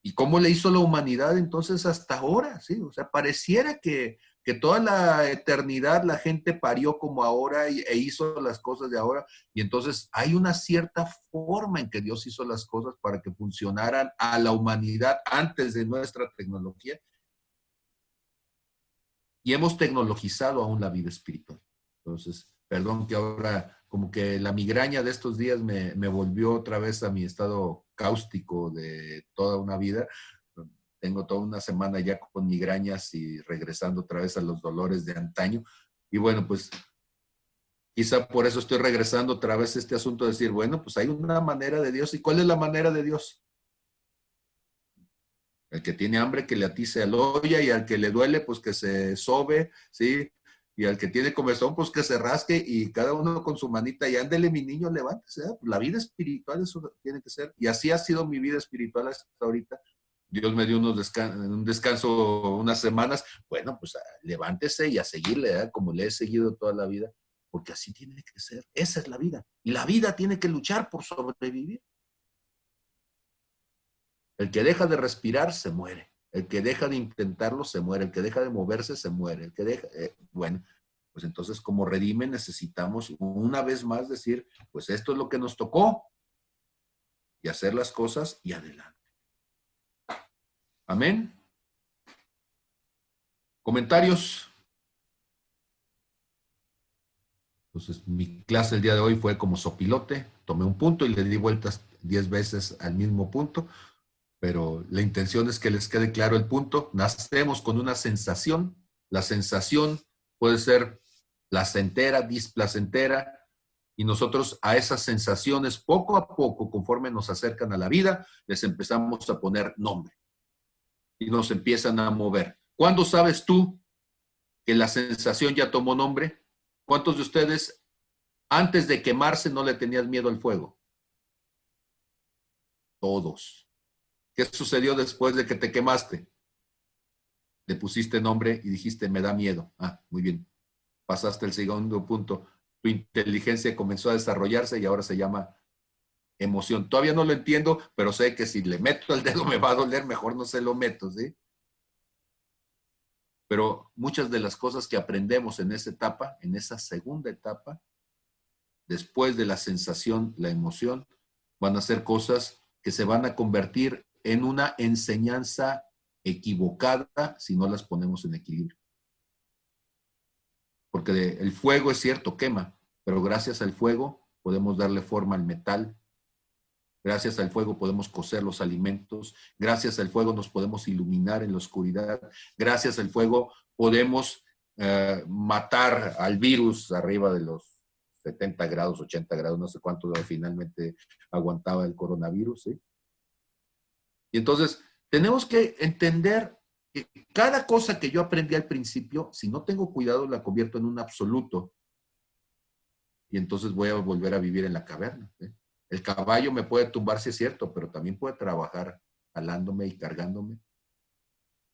¿Y cómo le hizo la humanidad entonces hasta ahora? ¿Sí? O sea, pareciera que toda la eternidad la gente parió como ahora e hizo las cosas de ahora. Y entonces hay una cierta forma en que Dios hizo las cosas para que funcionaran a la humanidad antes de nuestra tecnología. Y hemos tecnologizado aún la vida espiritual. Entonces, perdón que ahora como que la migraña de estos días me volvió otra vez a mi estado cáustico de toda una vida. Tengo toda una semana ya con migrañas y regresando otra vez a los dolores de antaño. Y bueno, pues quizá por eso estoy regresando otra vez a este asunto de decir, bueno, pues hay una manera de Dios. ¿Y cuál es la manera de Dios? El que tiene hambre que le atice al olla, y al que le duele pues que se sobe, ¿sí? Y al que tiene comezón pues que se rasque, y cada uno con su manita y ándele mi niño, levántese, ¿eh? La vida espiritual eso tiene que ser, y así ha sido mi vida espiritual hasta ahorita. Dios me dio un descanso unas semanas, bueno, pues levántese y a seguirle, ¿eh? Como le he seguido toda la vida, porque así tiene que ser, esa es la vida, y la vida tiene que luchar por sobrevivir. El que deja de respirar se muere. El que deja de intentarlo se muere. El que deja de moverse se muere. El que deja, bueno, pues entonces como redime necesitamos una vez más decir, pues esto es lo que nos tocó, y hacer las cosas y adelante. Amén. ¿Comentarios? Entonces mi clase el día de hoy fue como sopilote. Tomé un punto y le di vueltas 10 veces al mismo punto. Pero la intención es que les quede claro el punto. Nacemos con una sensación. La sensación puede ser placentera, displacentera, y nosotros a esas sensaciones poco a poco, conforme nos acercan a la vida, les empezamos a poner nombre y nos empiezan a mover. ¿Cuándo sabes tú que la sensación ya tomó nombre? ¿Cuántos de ustedes antes de quemarse no le tenías miedo al fuego? Todos. ¿Qué sucedió después de que te quemaste? Le pusiste nombre y dijiste, me da miedo. Ah, muy bien. Pasaste el segundo punto. Tu inteligencia comenzó a desarrollarse y ahora se llama emoción. Todavía no lo entiendo, pero sé que si le meto el dedo me va a doler, mejor no se lo meto, ¿sí? Pero muchas de las cosas que aprendemos en esa etapa, en esa segunda etapa, después de la sensación, la emoción, van a ser cosas que se van a convertir en una enseñanza equivocada si no las ponemos en equilibrio. Porque el fuego es cierto, quema, pero gracias al fuego podemos darle forma al metal, gracias al fuego podemos cocer los alimentos, gracias al fuego nos podemos iluminar en la oscuridad, gracias al fuego podemos matar al virus arriba de los 70 grados, 80 grados, no sé cuánto finalmente aguantaba el coronavirus, ¿sí? Y entonces, tenemos que entender que cada cosa que yo aprendí al principio, si no tengo cuidado, la convierto en un absoluto. y entonces voy a volver a vivir en la caverna. El caballo me puede tumbar, si es cierto, pero también puede trabajar jalándome y cargándome.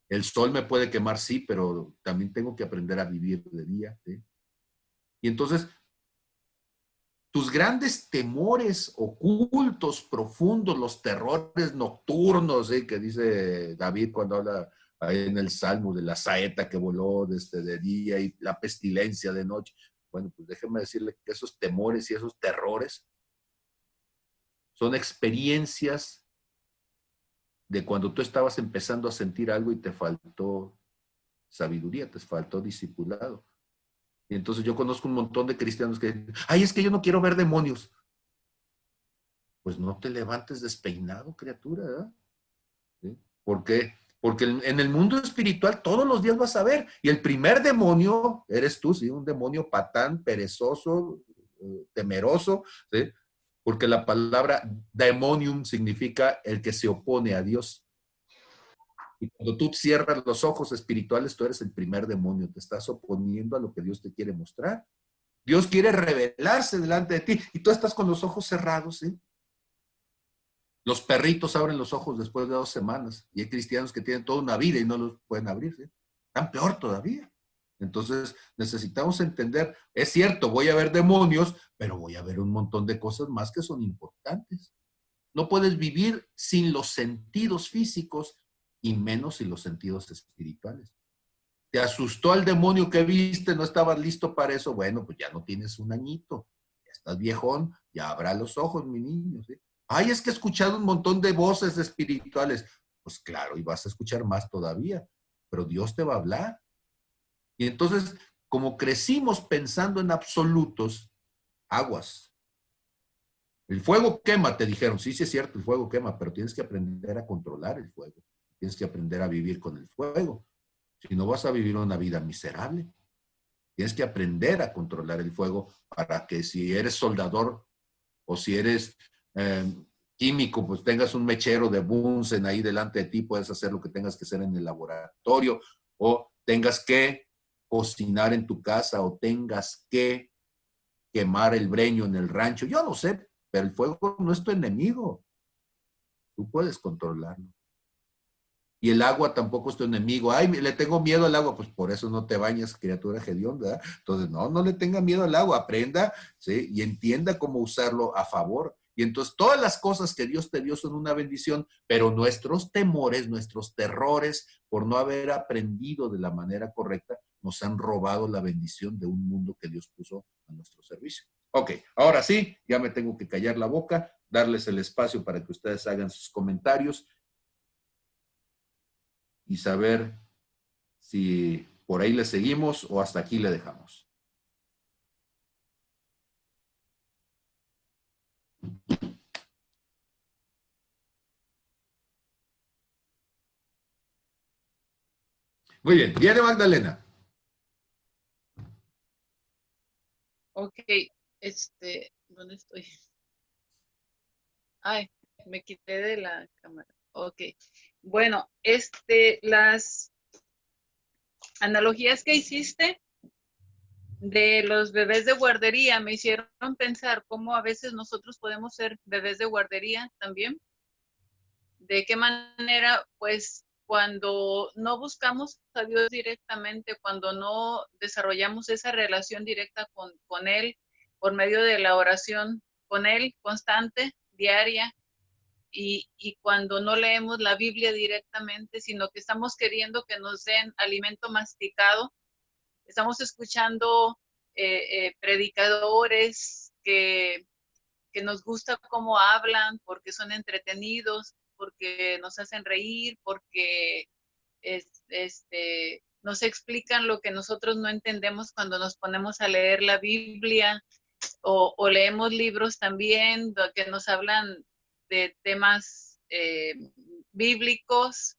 El sol me puede quemar, sí, pero también tengo que aprender a vivir de día. Y entonces, tus grandes temores ocultos, profundos, los terrores nocturnos, que dice David cuando habla ahí en el Salmo de la saeta que voló desde de día y la pestilencia de noche. Bueno, pues déjeme decirle que esos temores y esos terrores son experiencias de cuando tú estabas empezando a sentir algo y te faltó sabiduría, te faltó discipulado. Y entonces yo conozco un montón de cristianos que dicen, ay, es que yo no quiero ver demonios. Pues no te levantes despeinado, criatura, ¿verdad? ¿Sí? ¿Por qué? Porque en el mundo espiritual todos los días vas a ver. Y el primer demonio eres tú, ¿sí? Un demonio patán, perezoso, temeroso, ¿sí? Porque la palabra demonium significa el que se opone a Dios. Y cuando tú cierras los ojos espirituales, tú eres el primer demonio, te estás oponiendo a lo que Dios te quiere mostrar. Dios quiere revelarse delante de ti y tú estás con los ojos cerrados, ¿sí? Los perritos abren los ojos después de 2 semanas y hay cristianos que tienen toda una vida y no los pueden abrir, ¿sí? Están peor todavía. Entonces necesitamos entender, es cierto, voy a ver demonios, pero voy a ver un montón de cosas más que son importantes. No puedes vivir sin los sentidos físicos y menos sin los sentidos espirituales. ¿Te asustó el demonio que viste? ¿No estabas listo para eso? Bueno, pues ya no tienes un añito, ya estás viejón, ya abra los ojos, mi niño, ¿sí? Ay, es que he escuchado un montón de voces espirituales. Pues claro, y vas a escuchar más todavía, pero Dios te va a hablar. Y entonces, como crecimos pensando en absolutos, aguas. El fuego quema, te dijeron. Sí, sí es cierto, el fuego quema, pero tienes que aprender a controlar el fuego. Tienes que aprender a vivir con el fuego. Si no, vas a vivir una vida miserable. Tienes que aprender a controlar el fuego para que si eres soldador o si eres químico, pues tengas un mechero de Bunsen ahí delante de ti, puedes hacer lo que tengas que hacer en el laboratorio, o tengas que cocinar en tu casa, o tengas que quemar el breño en el rancho. Yo no sé, pero el fuego no es tu enemigo. Tú puedes controlarlo. Y el agua tampoco es tu enemigo. Ay, le tengo miedo al agua. Pues por eso no te bañas, criatura hedionda. Entonces, no le tenga miedo al agua. Aprenda, ¿sí? Y entienda cómo usarlo a favor. Y entonces todas las cosas que Dios te dio son una bendición, pero nuestros temores, nuestros terrores, por no haber aprendido de la manera correcta, nos han robado la bendición de un mundo que Dios puso a nuestro servicio. Ok, ahora sí, ya me tengo que callar la boca, darles el espacio para que ustedes hagan sus comentarios y saber si por ahí le seguimos o hasta aquí le dejamos. Muy bien, viene Magdalena. Ok, ¿dónde estoy? Ay, me quité de la cámara. Ok, bueno, las analogías que hiciste de los bebés de guardería me hicieron pensar cómo a veces nosotros podemos ser bebés de guardería también. De qué manera, pues, cuando no buscamos a Dios directamente, cuando no desarrollamos esa relación directa con Él por medio de la oración con Él constante, diaria, y cuando no leemos la Biblia directamente, sino que estamos queriendo que nos den alimento masticado, estamos escuchando predicadores que nos gusta cómo hablan, porque son entretenidos, porque nos hacen reír, porque nos explican lo que nosotros no entendemos cuando nos ponemos a leer la Biblia, o leemos libros también que nos hablan de temas bíblicos,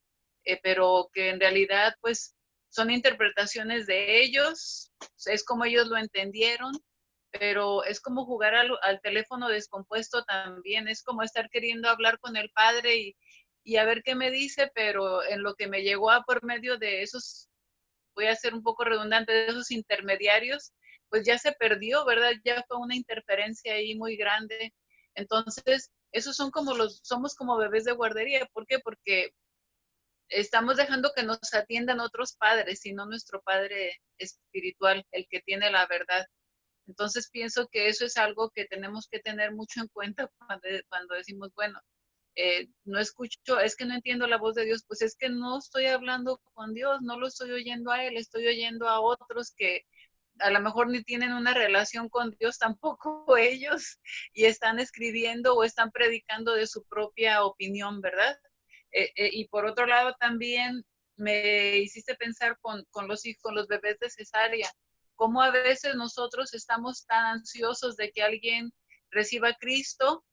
pero que en realidad pues son interpretaciones de ellos, es como ellos lo entendieron, pero es como jugar al teléfono descompuesto también, es como estar queriendo hablar con el Padre y a ver qué me dice, pero en lo que me llegó a por medio de esos, voy a ser un poco redundante, de esos intermediarios, pues ya se perdió, ¿verdad? Ya fue una interferencia ahí muy grande. Entonces, esos son como somos como bebés de guardería. ¿Por qué? Porque estamos dejando que nos atiendan otros padres y no nuestro padre espiritual, el que tiene la verdad. Entonces pienso que eso es algo que tenemos que tener mucho en cuenta cuando decimos, bueno, no escucho, es que no entiendo la voz de Dios, pues es que no estoy hablando con Dios, no lo estoy oyendo a Él, estoy oyendo a otros que a lo mejor ni tienen una relación con Dios tampoco ellos, y están escribiendo o están predicando de su propia opinión, ¿verdad? Y por otro lado también me hiciste pensar con los hijos, con los bebés de cesárea, cómo a veces nosotros estamos tan ansiosos de que alguien reciba a Cristo,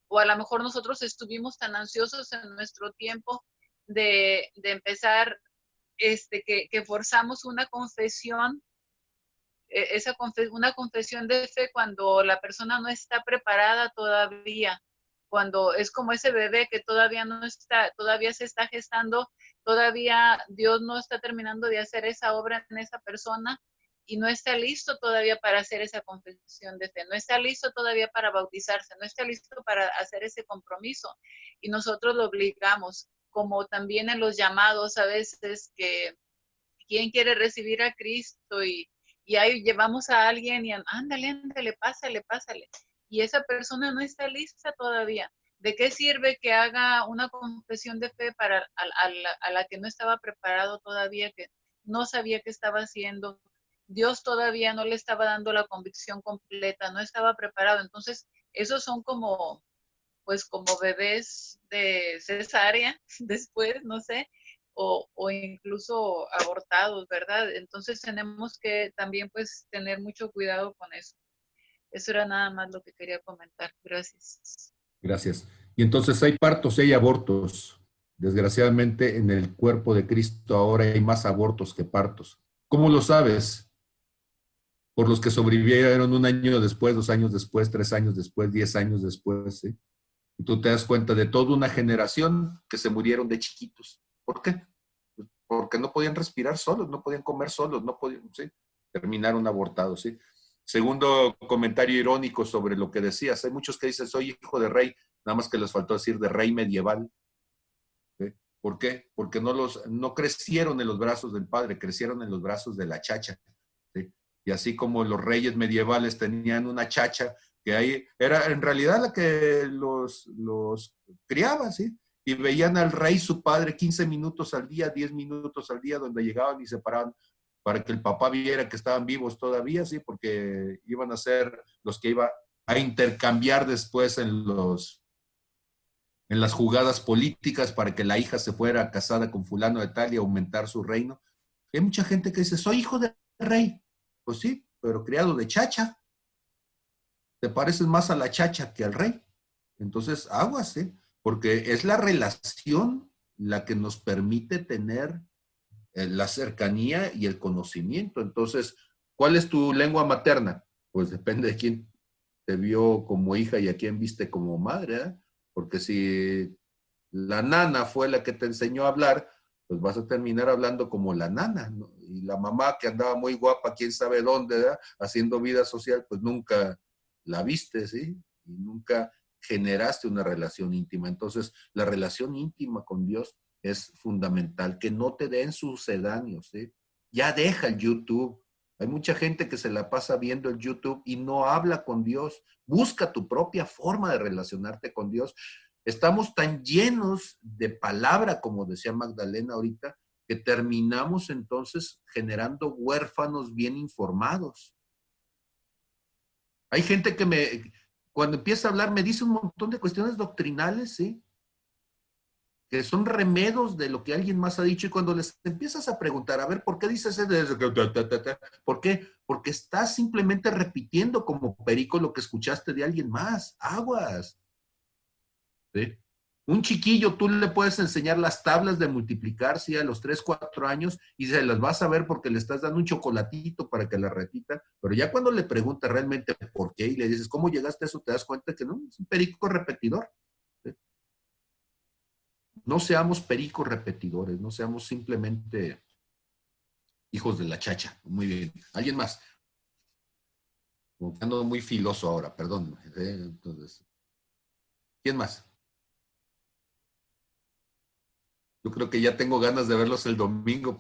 o a lo mejor nosotros estuvimos tan ansiosos en nuestro tiempo de empezar, que forzamos una confesión, una confesión de fe cuando la persona no está preparada todavía, cuando es como ese bebé que todavía no está, todavía se está gestando, todavía Dios no está terminando de hacer esa obra en esa persona y no está listo todavía para hacer esa confesión de fe, no está listo todavía para bautizarse, no está listo para hacer ese compromiso y nosotros lo obligamos, como también en los llamados a veces que quién quiere recibir a Cristo y ahí llevamos a alguien y ándale, ándale, pásale, pásale. Y esa persona no está lista todavía. ¿De qué sirve que haga una confesión de fe para a la que no estaba preparado todavía, que no sabía qué estaba haciendo? Dios todavía no le estaba dando la convicción completa, no estaba preparado. Entonces, esos son como, pues como bebés de cesárea después, no sé, o incluso abortados, ¿verdad? Entonces tenemos que también pues tener mucho cuidado con eso. Eso era nada más lo que quería comentar. Gracias. Gracias. Y entonces hay partos y hay abortos. Desgraciadamente en el cuerpo de Cristo ahora hay más abortos que partos. ¿Cómo lo sabes? Por los que sobrevivieron 1 año después, 2 años después, 3 años después, 10 años después, ¿sí? Y tú te das cuenta de toda una generación que se murieron de chiquitos. ¿Por qué? Porque no podían respirar solos, no podían comer solos, no podían, ¿sí? Terminaron abortados, ¿sí? Segundo comentario irónico sobre lo que decías. Hay muchos que dicen, soy hijo de rey, nada más que les faltó decir de rey medieval. ¿Sí? ¿Por qué? Porque no crecieron en los brazos del padre, crecieron en los brazos de la chacha. ¿Sí? Y así como los reyes medievales tenían una chacha, que ahí era en realidad la que los criaba, ¿sí? Y veían al rey, su padre, 15 minutos al día, 10 minutos al día, donde llegaban y se paraban para que el papá viera que estaban vivos todavía, ¿sí? Porque iban a ser los que iba a intercambiar después en las jugadas políticas para que la hija se fuera casada con fulano de tal y aumentar su reino. Hay mucha gente que dice, soy hijo de rey. Pues sí, pero criado de chacha. Te pareces más a la chacha que al rey. Entonces, aguas, ¿eh? Porque es la relación la que nos permite tener la cercanía y el conocimiento. Entonces, ¿cuál es tu lengua materna? Pues depende de quién te vio como hija y a quién viste como madre, ¿eh? Porque si la nana fue la que te enseñó a hablar, pues vas a terminar hablando como la nana, ¿no? Y la mamá que andaba muy guapa, quién sabe dónde, ¿verdad? Haciendo vida social, pues nunca la viste, ¿sí? Y nunca generaste una relación íntima. Entonces, la relación íntima con Dios es fundamental, que no te den sucedáneos, ¿sí? Ya deja el YouTube. Hay mucha gente que se la pasa viendo el YouTube y no habla con Dios. Busca tu propia forma de relacionarte con Dios. Estamos tan llenos de palabra, como decía Magdalena ahorita, que terminamos entonces generando huérfanos bien informados. Hay gente que cuando empieza a hablar, me dice un montón de cuestiones doctrinales, ¿sí? Que son remedos de lo que alguien más ha dicho, y cuando les empiezas a preguntar, a ver, ¿por qué dices eso? ¿Por qué? Porque estás simplemente repitiendo como perico lo que escuchaste de alguien más. Aguas. ¿Sí? Un chiquillo, tú le puedes enseñar las tablas de multiplicar, ¿sí? A los 3, 4 años, y se las vas a ver porque le estás dando un chocolatito para que la repita, pero ya cuando le preguntas realmente por qué y le dices, ¿cómo llegaste a eso? Te das cuenta que no, es un perico repetidor. ¿Sí? No seamos pericos repetidores, no seamos simplemente hijos de la chacha. Muy bien. ¿Alguien más? Como que ando muy filoso ahora, perdón. Entonces, ¿quién más? Yo creo que ya tengo ganas de verlos el domingo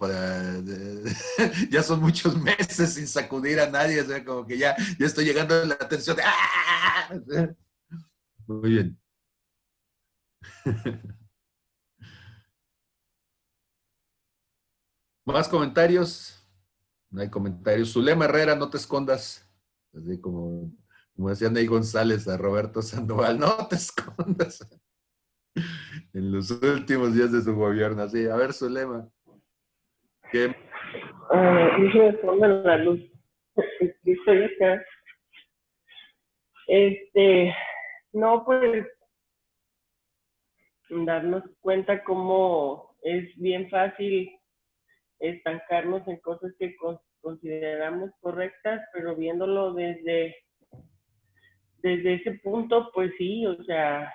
ya son muchos meses sin sacudir a nadie, o sea, como que ya estoy llegando a la atención de ¡ah! Muy bien. ¿Más comentarios? No hay comentarios. Zulema Herrera, no te escondas. Así como decía Ney González a Roberto Sandoval, no te escondas. En los últimos días de su gobierno. Así, a ver, Zulema. ¿Qué? No se me ponga la luz. Estoy acá. No, pues darnos cuenta cómo es bien fácil estancarnos en cosas que consideramos correctas, pero viéndolo desde ese punto, pues sí, o sea,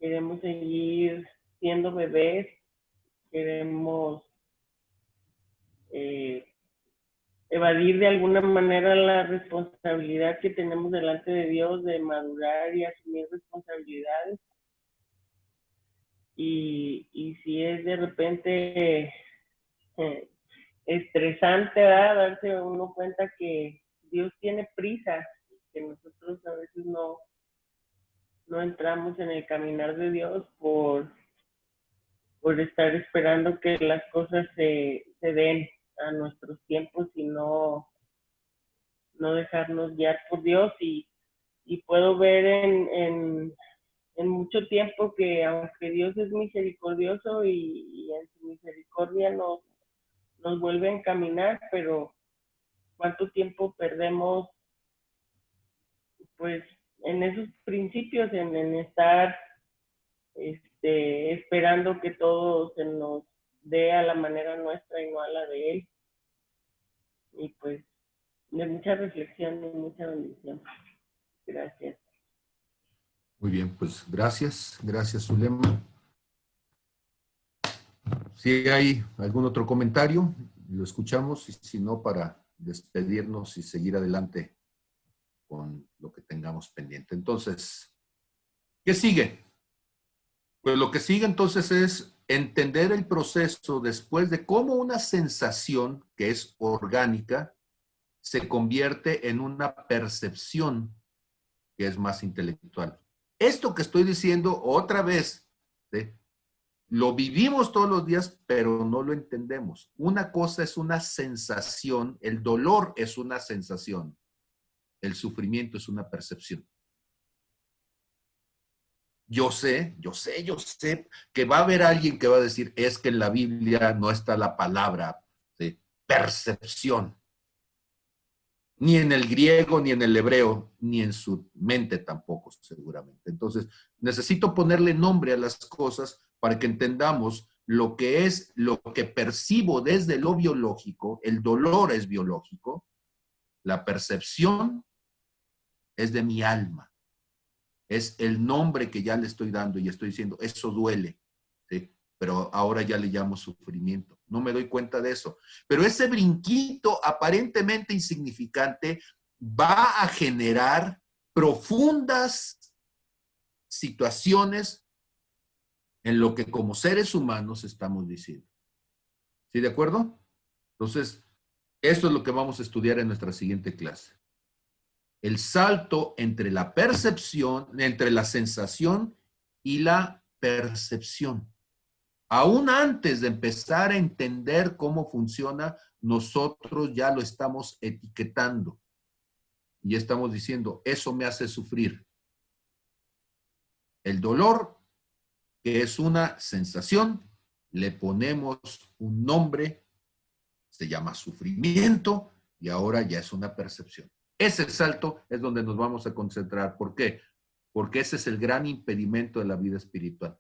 queremos seguir siendo bebés, queremos evadir de alguna manera la responsabilidad que tenemos delante de Dios de madurar y asumir responsabilidades. Y si es de repente estresante, ¿verdad? Darse uno cuenta que Dios tiene prisa, que nosotros a veces no entramos en el caminar de Dios por estar esperando que las cosas se den a nuestros tiempos y no dejarnos guiar por Dios. Y puedo ver en mucho tiempo que aunque Dios es misericordioso y en su misericordia nos vuelve a encaminar, pero cuánto tiempo perdemos pues en esos principios, en estar esperando que todo se nos dé a la manera nuestra y no a la de Él. Y pues de mucha reflexión y mucha bendición. Gracias. Muy bien, pues gracias. Gracias, Zulema. Si hay algún otro comentario, lo escuchamos, y si no, para despedirnos y seguir adelante con lo que tengamos pendiente. Entonces, ¿qué sigue? Pues lo que sigue entonces es entender el proceso después de cómo una sensación que es orgánica se convierte en una percepción que es más intelectual. Esto que estoy diciendo otra vez, ¿sí? Lo vivimos todos los días, pero no lo entendemos. Una cosa es una sensación, el dolor es una sensación, el sufrimiento es una percepción. Yo sé que va a haber alguien que va a decir, es que en la Biblia no está la palabra de percepción. Ni en el griego, ni en el hebreo, ni en su mente tampoco, seguramente. Entonces, necesito ponerle nombre a las cosas para que entendamos lo que es, lo que percibo desde lo biológico. El dolor es biológico. La percepción es de mi alma. Es el nombre que ya le estoy dando y estoy diciendo, eso duele, ¿sí? Pero ahora ya le llamo sufrimiento. No me doy cuenta de eso. Pero ese brinquito aparentemente insignificante va a generar profundas situaciones en lo que como seres humanos estamos diciendo. ¿Sí, de acuerdo? Entonces, esto es lo que vamos a estudiar en nuestra siguiente clase. El salto entre la percepción, entre la sensación y la percepción. Aún antes de empezar a entender cómo funciona, nosotros ya lo estamos etiquetando. Y estamos diciendo, eso me hace sufrir. El dolor, que es una sensación, le ponemos un nombre, se llama sufrimiento, y ahora ya es una percepción. Ese salto es donde nos vamos a concentrar. ¿Por qué? Porque ese es el gran impedimento de la vida espiritual.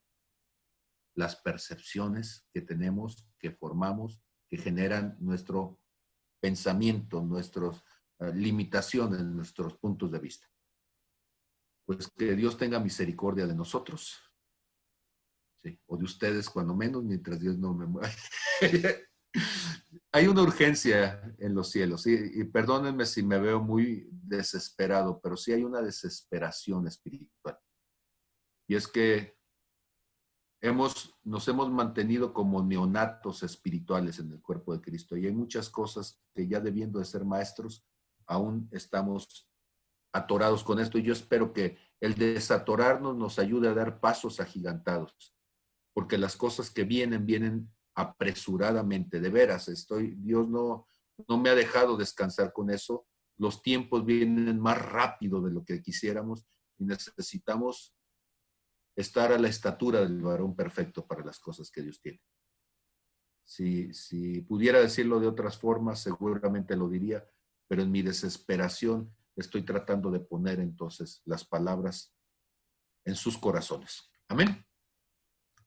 Las percepciones que tenemos, que formamos, que generan nuestro pensamiento, nuestras limitaciones, nuestros puntos de vista. Pues que Dios tenga misericordia de nosotros. Sí, o de ustedes cuando menos, mientras Dios no me mueva. hay una urgencia en los cielos. Y perdónenme si me veo muy desesperado, pero sí hay una desesperación espiritual. Y es que nos hemos mantenido como neonatos espirituales en el cuerpo de Cristo. Y hay muchas cosas que ya debiendo de ser maestros, aún estamos atorados con esto. Y yo espero que el desatorarnos nos ayude a dar pasos agigantados. Porque las cosas que vienen apresuradamente. De veras, Dios no me ha dejado descansar con eso. Los tiempos vienen más rápido de lo que quisiéramos y necesitamos estar a la estatura del varón perfecto para las cosas que Dios tiene. Si pudiera decirlo de otras formas, seguramente lo diría, pero en mi desesperación estoy tratando de poner entonces las palabras en sus corazones. Amén.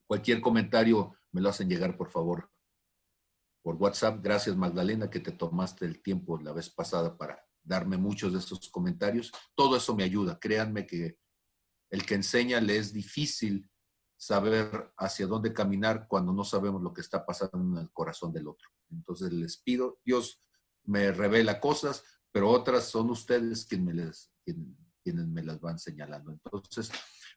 Cualquier comentario me lo hacen llegar, por favor, por WhatsApp. Gracias, Magdalena, que te tomaste el tiempo la vez pasada para darme muchos de esos comentarios. Todo eso me ayuda. Créanme que el que enseña le es difícil saber hacia dónde caminar cuando no sabemos lo que está pasando en el corazón del otro. Entonces les pido, Dios me revela cosas, pero otras son ustedes quienes me las van señalando. Entonces,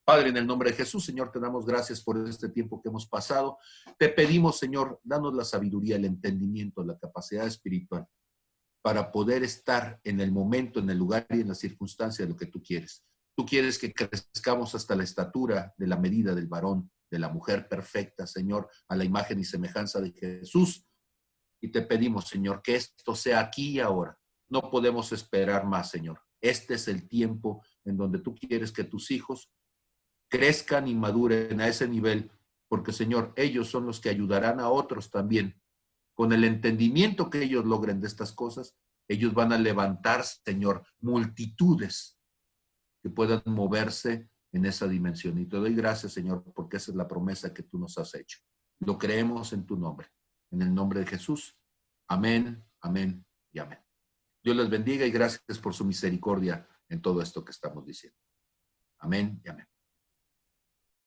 Padre, en el nombre de Jesús, Señor, te damos gracias por este tiempo que hemos pasado. Te pedimos, Señor, danos la sabiduría, el entendimiento, la capacidad espiritual para poder estar en el momento, en el lugar y en la circunstancia de lo que tú quieres. Tú quieres que crezcamos hasta la estatura de la medida del varón, de la mujer perfecta, Señor, a la imagen y semejanza de Jesús. Y te pedimos, Señor, que esto sea aquí y ahora. No podemos esperar más, Señor. Este es el tiempo en donde tú quieres que tus hijos crezcan y maduren a ese nivel, porque, Señor, ellos son los que ayudarán a otros también. Con el entendimiento que ellos logren de estas cosas, ellos van a levantar, Señor, multitudes que puedan moverse en esa dimensión. Y te doy gracias, Señor, porque esa es la promesa que tú nos has hecho. Lo creemos en tu nombre. En el nombre de Jesús. Amén, amén y amén. Dios les bendiga y gracias por su misericordia en todo esto que estamos diciendo. Amén y amén.